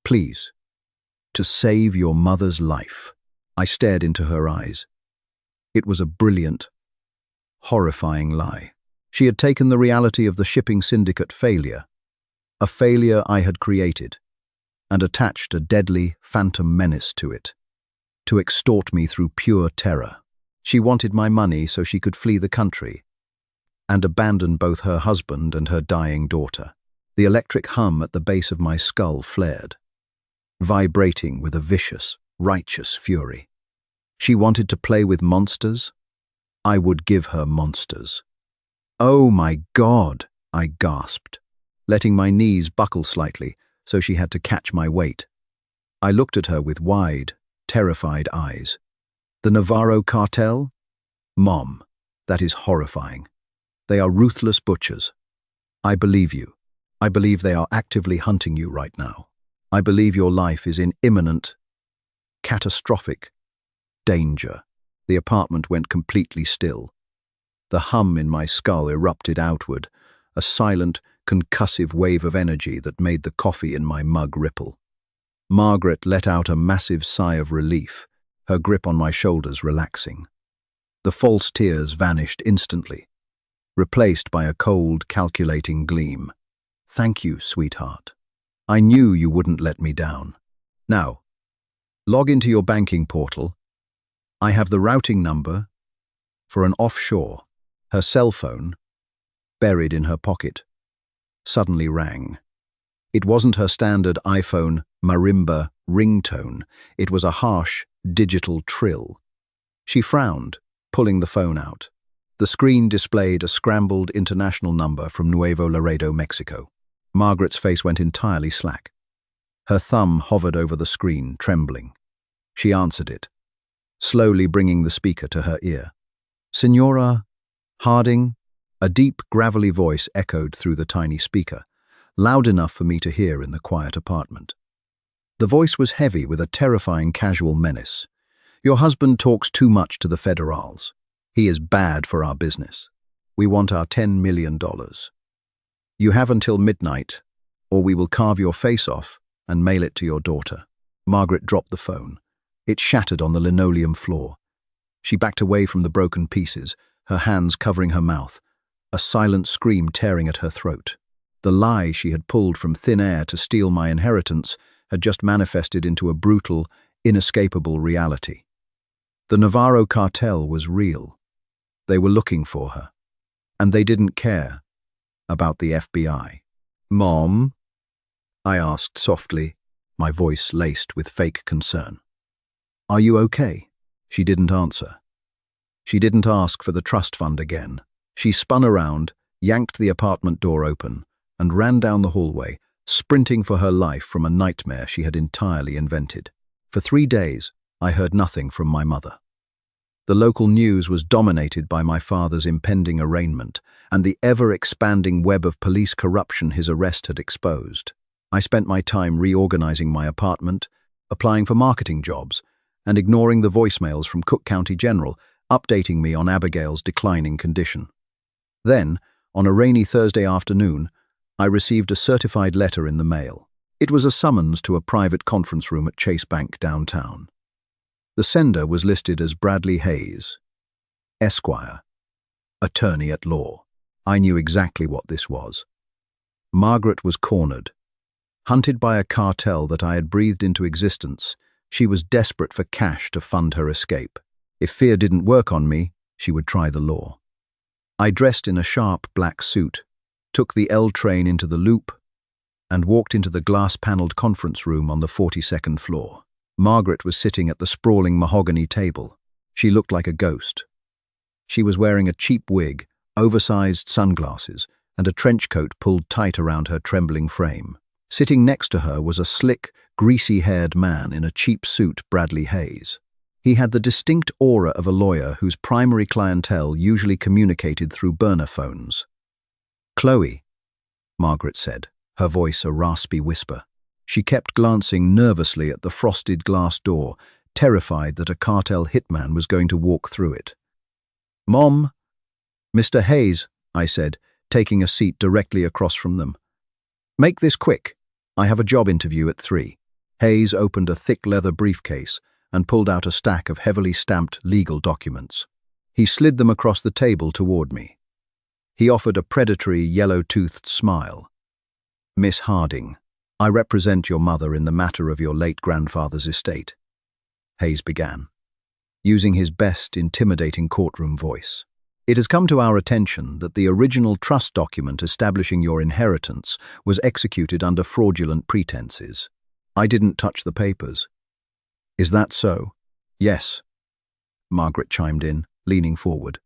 Please. To save your mother's life." I stared into her eyes. It was a brilliant, horrifying lie. She had taken the reality of the shipping syndicate failure, a failure I had created, and attached a deadly, phantom menace to it, to extort me through pure terror. She wanted my money so she could flee the country and abandon both her husband and her dying daughter. The electric hum at the base of my skull flared, vibrating with a vicious, righteous fury. She wanted to play with monsters. I would give her monsters. "Oh my God," I gasped, letting my knees buckle slightly so she had to catch my weight. I looked at her with wide, terrified eyes. "The Navarro cartel? Mom, that is horrifying. They are ruthless butchers. I believe you. I believe they are actively hunting you right now. I believe your life is in imminent, catastrophic danger." The apartment went completely still. The hum in my skull erupted outward, a silent, concussive wave of energy that made the coffee in my mug ripple. Margaret let out a massive sigh of relief, her grip on my shoulders relaxing. The false tears vanished instantly, replaced by a cold, calculating gleam. "Thank you, sweetheart. I knew you wouldn't let me down. Now, log into your banking portal. I have the routing number for an offshore." Her cell phone, buried in her pocket, suddenly rang. It wasn't her standard iPhone marimba ringtone. It was a harsh, digital trill. She frowned, pulling the phone out. The screen displayed a scrambled international number from Nuevo Laredo, Mexico. Margaret's face went entirely slack. Her thumb hovered over the screen, trembling. She answered it, slowly bringing the speaker to her ear. "Senora Harding?" A deep, gravelly voice echoed through the tiny speaker, loud enough for me to hear in the quiet apartment. The voice was heavy with a terrifying casual menace. "Your husband talks too much to the federals. He is bad for our business. We want our $10 million. You have until midnight, or we will carve your face off and mail it to your daughter." Margaret dropped the phone. It shattered on the linoleum floor. She backed away from the broken pieces, her hands covering her mouth, a silent scream tearing at her throat. The lie she had pulled from thin air to steal my inheritance had just manifested into a brutal, inescapable reality. The Navarro cartel was real. They were looking for her. And they didn't care about the FBI. "Mom?" I asked softly, my voice laced with fake concern. "Are you okay?" She didn't answer. She didn't ask for the trust fund again. She spun around, yanked the apartment door open, and ran down the hallway, sprinting for her life from a nightmare she had entirely invented. For 3 days, I heard nothing from my mother. The local news was dominated by my father's impending arraignment and the ever-expanding web of police corruption his arrest had exposed. I spent my time reorganizing my apartment, applying for marketing jobs, and ignoring the voicemails from Cook County General, updating me on Abigail's declining condition. Then, on a rainy Thursday afternoon, I received a certified letter in the mail. It was a summons to a private conference room at Chase Bank downtown. The sender was listed as Bradley Hayes, Esquire, attorney at law. I knew exactly what this was. Margaret was cornered. Hunted by a cartel that I had breathed into existence, she was desperate for cash to fund her escape. If fear didn't work on me, she would try the law. I dressed in a sharp black suit, took the L train into the Loop, and walked into the glass-paneled conference room on the 42nd floor. Margaret was sitting at the sprawling mahogany table. She looked like a ghost. She was wearing a cheap wig, oversized sunglasses, and a trench coat pulled tight around her trembling frame. Sitting next to her was a slick, greasy-haired man in a cheap suit, Bradley Hayes. He had the distinct aura of a lawyer whose primary clientele usually communicated through burner phones. "Chloe," Margaret said, her voice a raspy whisper. She kept glancing nervously at the frosted glass door, terrified that a cartel hitman was going to walk through it. "Mom?" "Mr. Hayes," I said, taking a seat directly across from them. "Make this quick. I have a job interview at 3. Hayes opened a thick leather briefcase and pulled out a stack of heavily stamped legal documents. He slid them across the table toward me. He offered a predatory, yellow-toothed smile. "Miss Harding, I represent your mother in the matter of your late grandfather's estate," Hayes began, using his best intimidating courtroom voice. "It has come to our attention that the original trust document establishing your inheritance was executed under fraudulent pretenses. I didn't touch the papers." "Is that so?" "Yes," Margaret chimed in, leaning forward.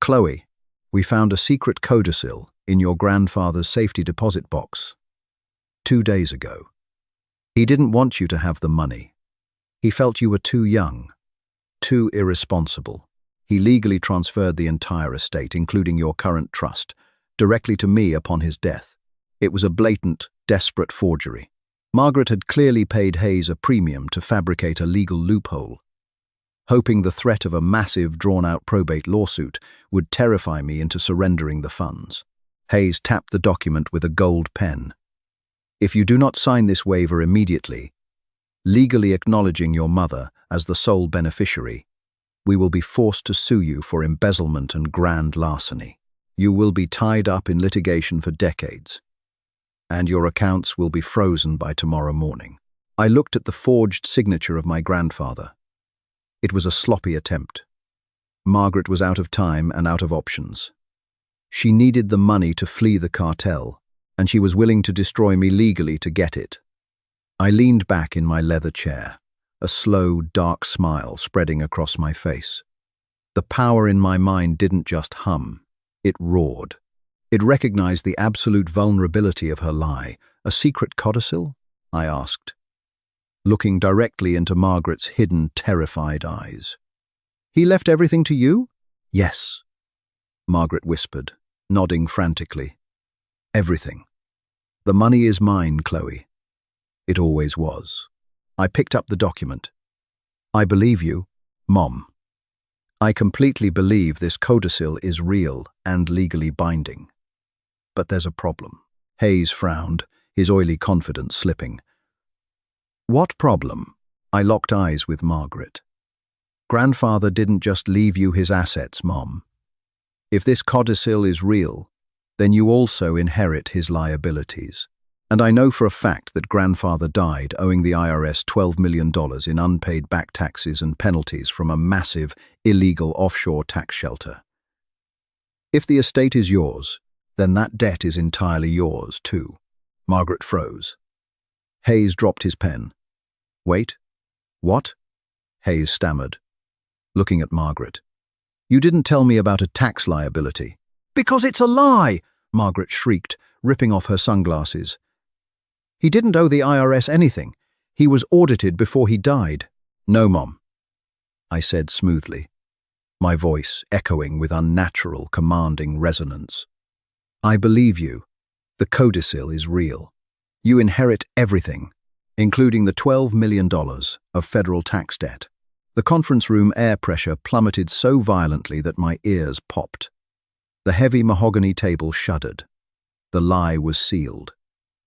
"Chloe, we found a secret codicil in your grandfather's safety deposit box 2 days ago. He didn't want you to have the money. He felt you were too young, too irresponsible. He legally transferred the entire estate, including your current trust, directly to me upon his death. It was a blatant, desperate forgery." Margaret had clearly paid Hayes a premium to fabricate a legal loophole, hoping the threat of a massive, drawn-out probate lawsuit would terrify me into surrendering the funds. Hayes tapped the document with a gold pen. "If you do not sign this waiver immediately, legally acknowledging your mother as the sole beneficiary, we will be forced to sue you for embezzlement and grand larceny. You will be tied up in litigation for decades, and your accounts will be frozen by tomorrow morning." I looked at the forged signature of my grandfather. It was a sloppy attempt. Margaret was out of time and out of options. She needed the money to flee the cartel, and she was willing to destroy me legally to get it. I leaned back in my leather chair, a slow, dark smile spreading across my face. The power in my mind didn't just hum, it roared. It recognized the absolute vulnerability of her lie. "A secret codicil?" I asked, looking directly into Margaret's hidden, terrified eyes. "He left everything to you?" "Yes," Margaret whispered, nodding frantically. "Everything. The money is mine, Chloe. It always was." I picked up the document. "I believe you, Mom. I completely believe this codicil is real and legally binding. But there's a problem." Hayes frowned, his oily confidence slipping. "What problem?" I locked eyes with Margaret. "Grandfather didn't just leave you his assets, Mom. If this codicil is real, then you also inherit his liabilities. And I know for a fact that grandfather died owing the IRS $12 million in unpaid back taxes and penalties from a massive, illegal offshore tax shelter. If the estate is yours, then that debt is entirely yours, too. Margaret froze. Hayes dropped his pen. Wait. What? Hayes stammered, looking at Margaret. You didn't tell me about a tax liability. Because it's a lie! Margaret shrieked, ripping off her sunglasses. He didn't owe the IRS anything. He was audited before he died. No, Mom, I said smoothly, my voice echoing with unnatural, commanding resonance. I believe you. The codicil is real. You inherit everything, including the $12 million of federal tax debt. The conference room air pressure plummeted so violently that my ears popped. The heavy mahogany table shuddered. The lie was sealed.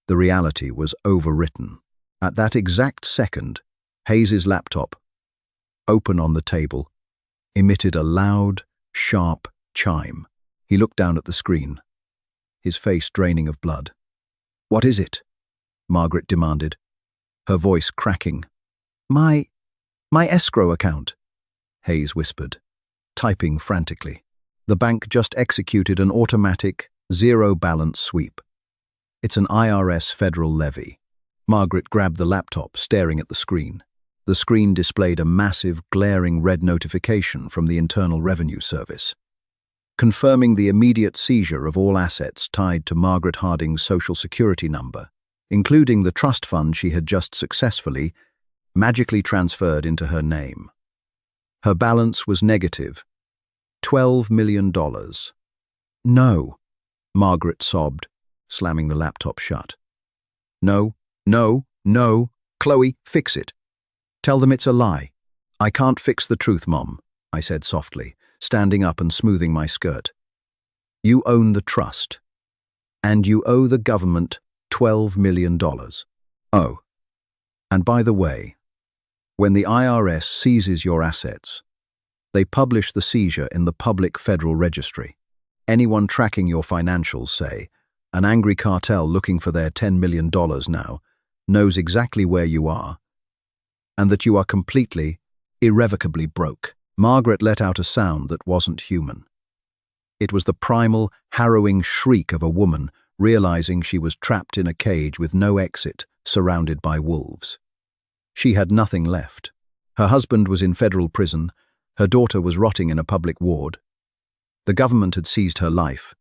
The reality was overwritten. At that exact second, Hayes's laptop, open on the table, emitted a loud, sharp chime. He looked down at the screen, his face draining of blood. What is it? Margaret demanded, her voice cracking. My escrow account, Hayes whispered, typing frantically. The bank just executed an automatic, zero-balance sweep. It's an IRS federal levy. Margaret grabbed the laptop, staring at the screen. The screen displayed a massive, glaring red notification from the Internal Revenue Service, confirming the immediate seizure of all assets tied to Margaret Harding's Social Security number, including the trust fund she had just successfully, magically transferred into her name. Her balance was negative, $12 million. No, Margaret sobbed, slamming the laptop shut. No, Chloe, fix it. Tell them it's a lie. I can't fix the truth, Mom, I said softly, standing up and smoothing my skirt. You own the trust, and you owe the government $12 million. Oh, and by the way, when the IRS seizes your assets, they publish the seizure in the public federal registry. Anyone tracking your financials, say, an angry cartel looking for their $10 million now, knows exactly where you are, and that you are completely, irrevocably broke. Margaret let out a sound that wasn't human. It was the primal, harrowing shriek of a woman realizing she was trapped in a cage with no exit, surrounded by wolves. She had nothing left. Her husband was in federal prison, her daughter was rotting in a public ward. The government had seized her life,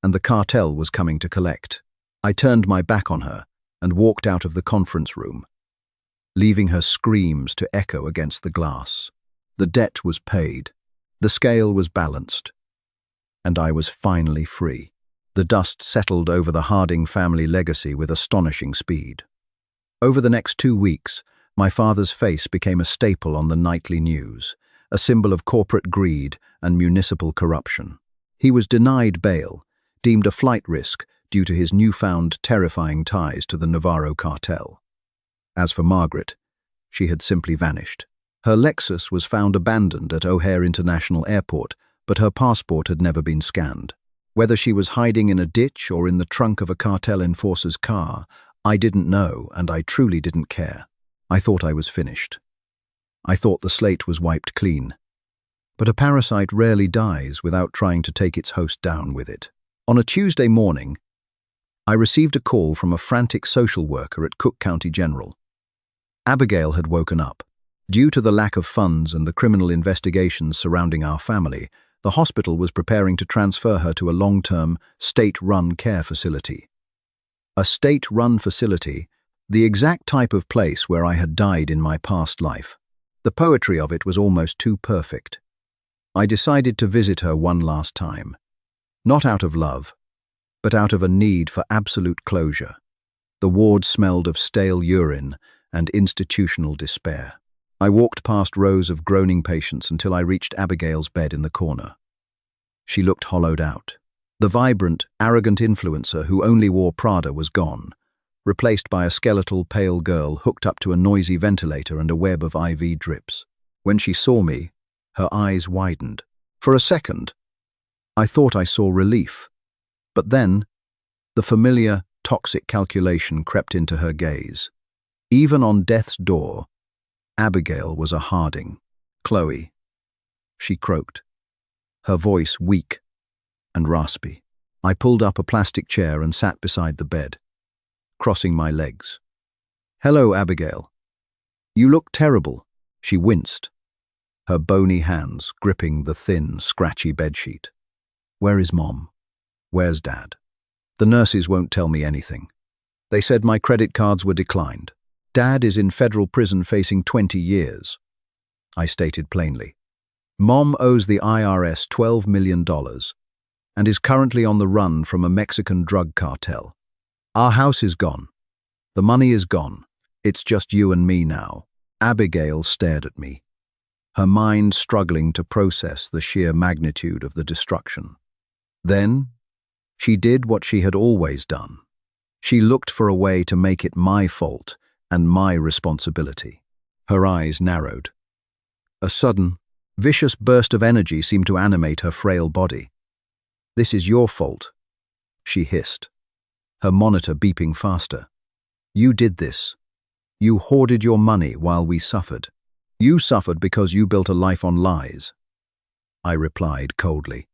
and the cartel was coming to collect. I turned my back on her and walked out of the conference room, leaving her screams to echo against the glass. The debt was paid, the scale was balanced, and I was finally free. The dust settled over the Harding family legacy with astonishing speed. Over the next 2 weeks, my father's face became a staple on the nightly news, a symbol of corporate greed and municipal corruption. He was denied bail, deemed a flight risk due to his newfound terrifying ties to the Navarro cartel. As for Margaret, she had simply vanished. Her Lexus was found abandoned at O'Hare International Airport, but her passport had never been scanned. Whether she was hiding in a ditch or in the trunk of a cartel enforcer's car, I didn't know, and I truly didn't care. I thought I was finished. I thought the slate was wiped clean. But a parasite rarely dies without trying to take its host down with it. On a Tuesday morning, I received a call from a frantic social worker at Cook County General. Abigail had woken up. Due to the lack of funds and the criminal investigations surrounding our family, the hospital was preparing to transfer her to a long-term, state-run care facility. A state-run facility, the exact type of place where I had died in my past life. The poetry of it was almost too perfect. I decided to visit her one last time. Not out of love, but out of a need for absolute closure. The ward smelled of stale urine and institutional despair. I walked past rows of groaning patients until I reached Abigail's bed in the corner. She looked hollowed out. The vibrant, arrogant influencer who only wore Prada was gone, replaced by a skeletal, pale girl hooked up to a noisy ventilator and a web of IV drips. When she saw me, her eyes widened. For a second, I thought I saw relief. But then, the familiar, toxic calculation crept into her gaze. Even on death's door, Abigail was a Harding. "Chloe," she croaked, her voice weak and raspy. I pulled up a plastic chair and sat beside the bed, crossing my legs. "Hello, Abigail. You look terrible." She winced, her bony hands gripping the thin, scratchy bedsheet. "Where is Mom? Where's Dad?" "The nurses won't tell me anything. They said my credit cards were declined. Dad is in federal prison facing 20 years. I stated plainly. Mom owes the IRS $12 million and is currently on the run from a Mexican drug cartel. Our house is gone. The money is gone. It's just you and me now." Abigail stared at me, her mind struggling to process the sheer magnitude of the destruction. Then, she did what she had always done. She looked for a way to make it my fault and my responsibility. Her eyes narrowed. A sudden, vicious burst of energy seemed to animate her frail body. "This is your fault," she hissed, her monitor beeping faster. "You did this. You hoarded your money while we suffered. You suffered because you built a life on lies." I replied coldly.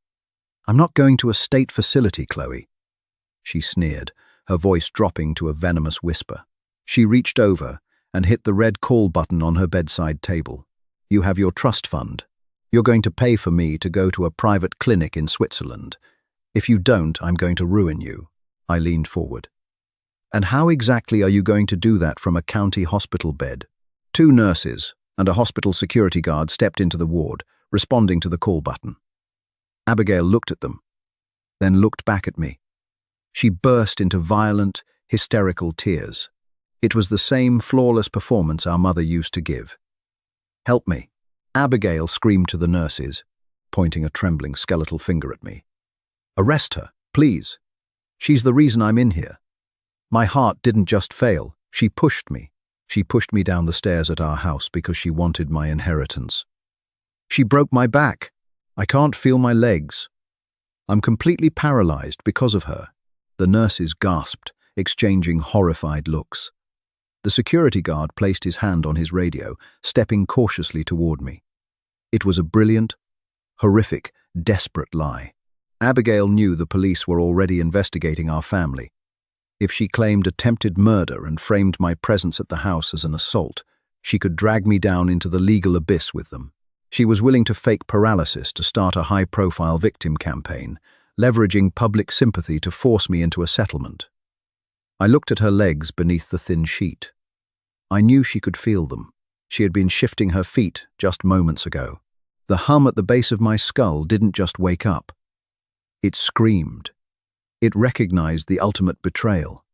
"I'm not going to a state facility, Chloe." She sneered, her voice dropping to a venomous whisper. She reached over and hit the red call button on her bedside table. "You have your trust fund. You're going to pay for me to go to a private clinic in Switzerland. If you don't, I'm going to ruin you." I leaned forward. "And how exactly are you going to do that from a county hospital bed?" 2 nurses and a hospital security guard stepped into the ward, responding to the call button. Abigail looked at them, then looked back at me. She burst into violent, hysterical tears. It was the same flawless performance our mother used to give. "Help me," Abigail screamed to the nurses, pointing a trembling skeletal finger at me. "Arrest her, please. She's the reason I'm in here." My heart didn't just fail, she pushed me. She pushed me down the stairs at our house because she wanted my inheritance. "She broke my back. I can't feel my legs. I'm completely paralyzed because of her." The nurses gasped, exchanging horrified looks. The security guard placed his hand on his radio, stepping cautiously toward me. It was a brilliant, horrific, desperate lie. Abigail knew the police were already investigating our family. If she claimed attempted murder and framed my presence at the house as an assault, she could drag me down into the legal abyss with them. She was willing to fake paralysis to start a high-profile victim campaign, leveraging public sympathy to force me into a settlement. I looked at her legs beneath the thin sheet. I knew she could feel them. She had been shifting her feet just moments ago. The hum at the base of my skull didn't just wake up. It screamed. It recognized the ultimate betrayal.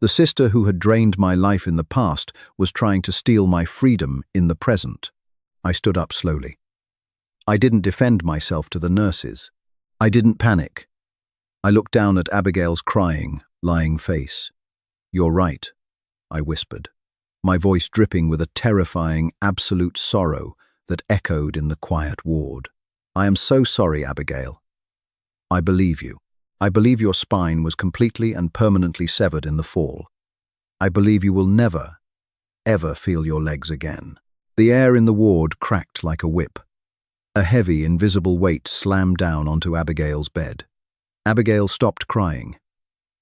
The sister who had drained my life in the past was trying to steal my freedom in the present. I stood up slowly. I didn't defend myself to the nurses. I didn't panic. I looked down at Abigail's crying, lying face. "You're right," I whispered, my voice dripping with a terrifying, absolute sorrow that echoed in the quiet ward. "I am so sorry, Abigail. I believe you. I believe your spine was completely and permanently severed in the fall. I believe you will never, ever feel your legs again." The air in the ward cracked like a whip. A heavy, invisible weight slammed down onto Abigail's bed. Abigail stopped crying.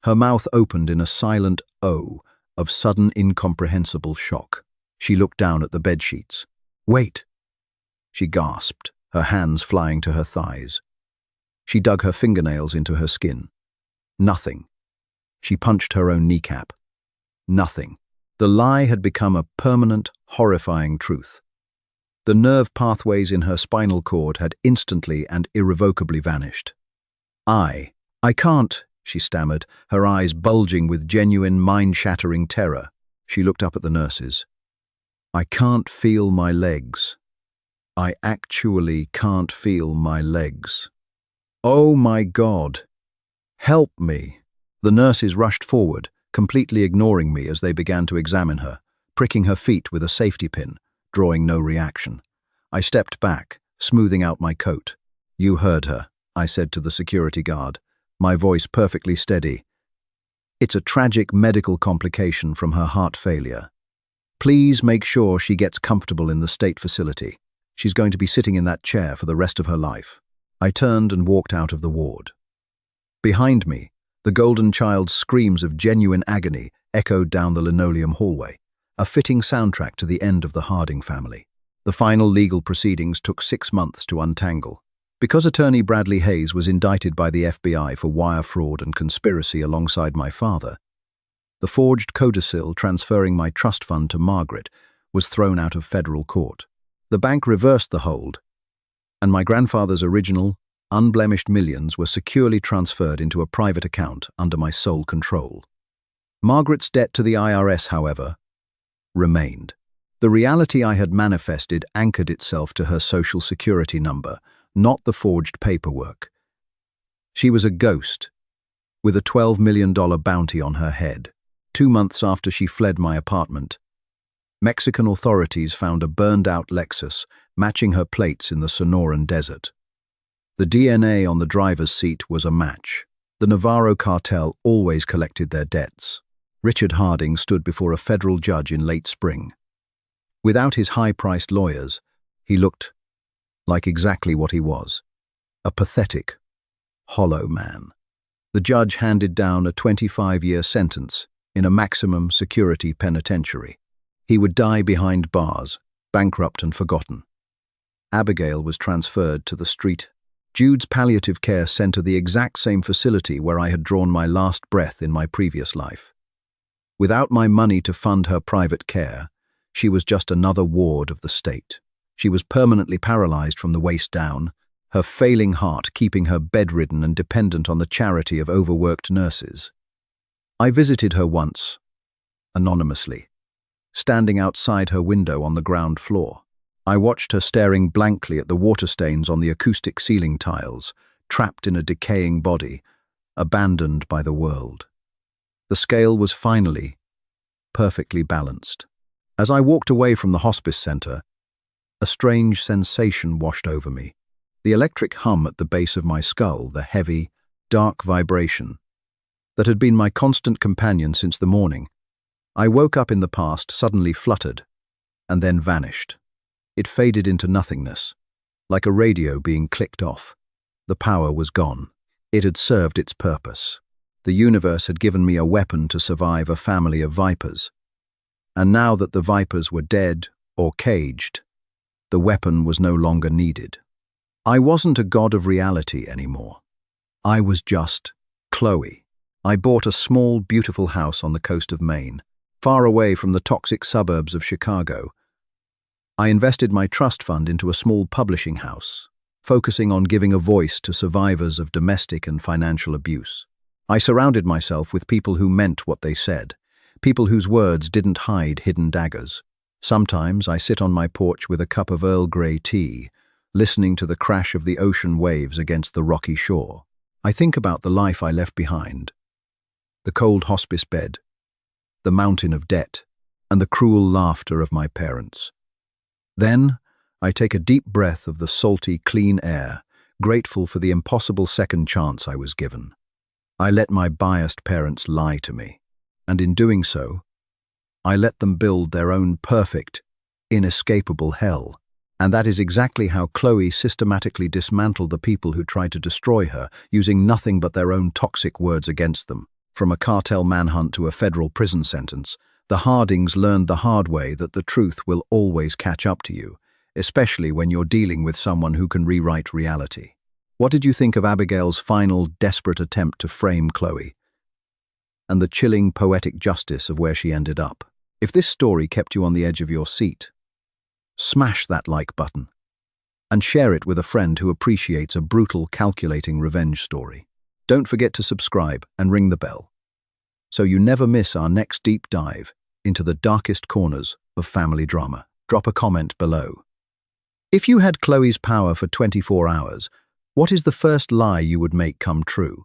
Her mouth opened in a silent O of sudden, incomprehensible shock. She looked down at the bedsheets. "Wait!" she gasped, her hands flying to her thighs. She dug her fingernails into her skin. Nothing. She punched her own kneecap. Nothing. The lie had become a permanent, horrifying truth. The nerve pathways in her spinal cord had instantly and irrevocably vanished. I can't," she stammered, her eyes bulging with genuine, mind-shattering terror. She looked up at the nurses. "I can't feel my legs. I actually can't feel my legs. Oh my God! Help me!" The nurses rushed forward, completely ignoring me as they began to examine her, pricking her feet with a safety pin, drawing no reaction. I stepped back, smoothing out my coat. "You heard her. I said to the security guard, my voice perfectly steady. "It's a tragic medical complication from her heart failure. Please make sure she gets comfortable in the state facility. She's going to be sitting in that chair for the rest of her life." I turned and walked out of the ward. Behind me, the golden child's screams of genuine agony echoed down the linoleum hallway, a fitting soundtrack to the end of the Harding family. The final legal proceedings took 6 months to untangle. Because attorney Bradley Hayes was indicted by the FBI for wire fraud and conspiracy alongside my father, the forged codicil transferring my trust fund to Margaret was thrown out of federal court. The bank reversed the hold, and my grandfather's original, unblemished millions were securely transferred into a private account under my sole control. Margaret's debt to the IRS, however, remained. The reality I had manifested anchored itself to her social security number, not the forged paperwork. She was a ghost, with a $12 million bounty on her head. 2 months after she fled my apartment, Mexican authorities found a burned-out Lexus matching her plates in the Sonoran Desert. The DNA on the driver's seat was a match. The Navarro cartel always collected their debts. Richard Harding stood before a federal judge in late spring. Without his high-priced lawyers, he looked like exactly what he was, a pathetic, hollow man. The judge handed down a 25-year sentence in a maximum security penitentiary. He would die behind bars, bankrupt and forgotten. Abigail was transferred to the street. Jude's palliative care center, the exact same facility where I had drawn my last breath in my previous life. Without my money to fund her private care, she was just another ward of the state. She was permanently paralyzed from the waist down, her failing heart keeping her bedridden and dependent on the charity of overworked nurses. I visited her once, anonymously, standing outside her window on the ground floor. I watched her staring blankly at the water stains on the acoustic ceiling tiles, trapped in a decaying body, abandoned by the world. The scale was finally perfectly balanced. As I walked away from the hospice center, a strange sensation washed over me. The electric hum at the base of my skull, the heavy, dark vibration that had been my constant companion since the morning. I woke up in the past, suddenly fluttered, and then vanished. It faded into nothingness, like a radio being clicked off. The power was gone. It had served its purpose. The universe had given me a weapon to survive a family of vipers. And now that the vipers were dead or caged, the weapon was no longer needed. I wasn't a god of reality anymore. I was just Chloe. I bought a small, beautiful house on the coast of Maine, far away from the toxic suburbs of Chicago. I invested my trust fund into a small publishing house, focusing on giving a voice to survivors of domestic and financial abuse. I surrounded myself with people who meant what they said, people whose words didn't hide hidden daggers. Sometimes I sit on my porch with a cup of Earl Grey tea, listening to the crash of the ocean waves against the rocky shore. I think about the life I left behind, the cold hospice bed, the mountain of debt, and the cruel laughter of my parents. Then, I take a deep breath of the salty, clean air, grateful for the impossible second chance I was given. I let my biased parents lie to me, and in doing so, I let them build their own perfect, inescapable hell. And that is exactly how Chloe systematically dismantled the people who tried to destroy her, using nothing but their own toxic words against them. From a cartel manhunt to a federal prison sentence, the Hardings learned the hard way that the truth will always catch up to you, especially when you're dealing with someone who can rewrite reality. What did you think of Abigail's final, desperate attempt to frame Chloe, and the chilling, poetic justice of where she ended up? If this story kept you on the edge of your seat, smash that like button and share it with a friend who appreciates a brutal, calculating revenge story. Don't forget to subscribe and ring the bell, so you never miss our next deep dive into the darkest corners of family drama. Drop a comment below. If you had Chloe's power for 24 hours, what is the first lie you would make come true?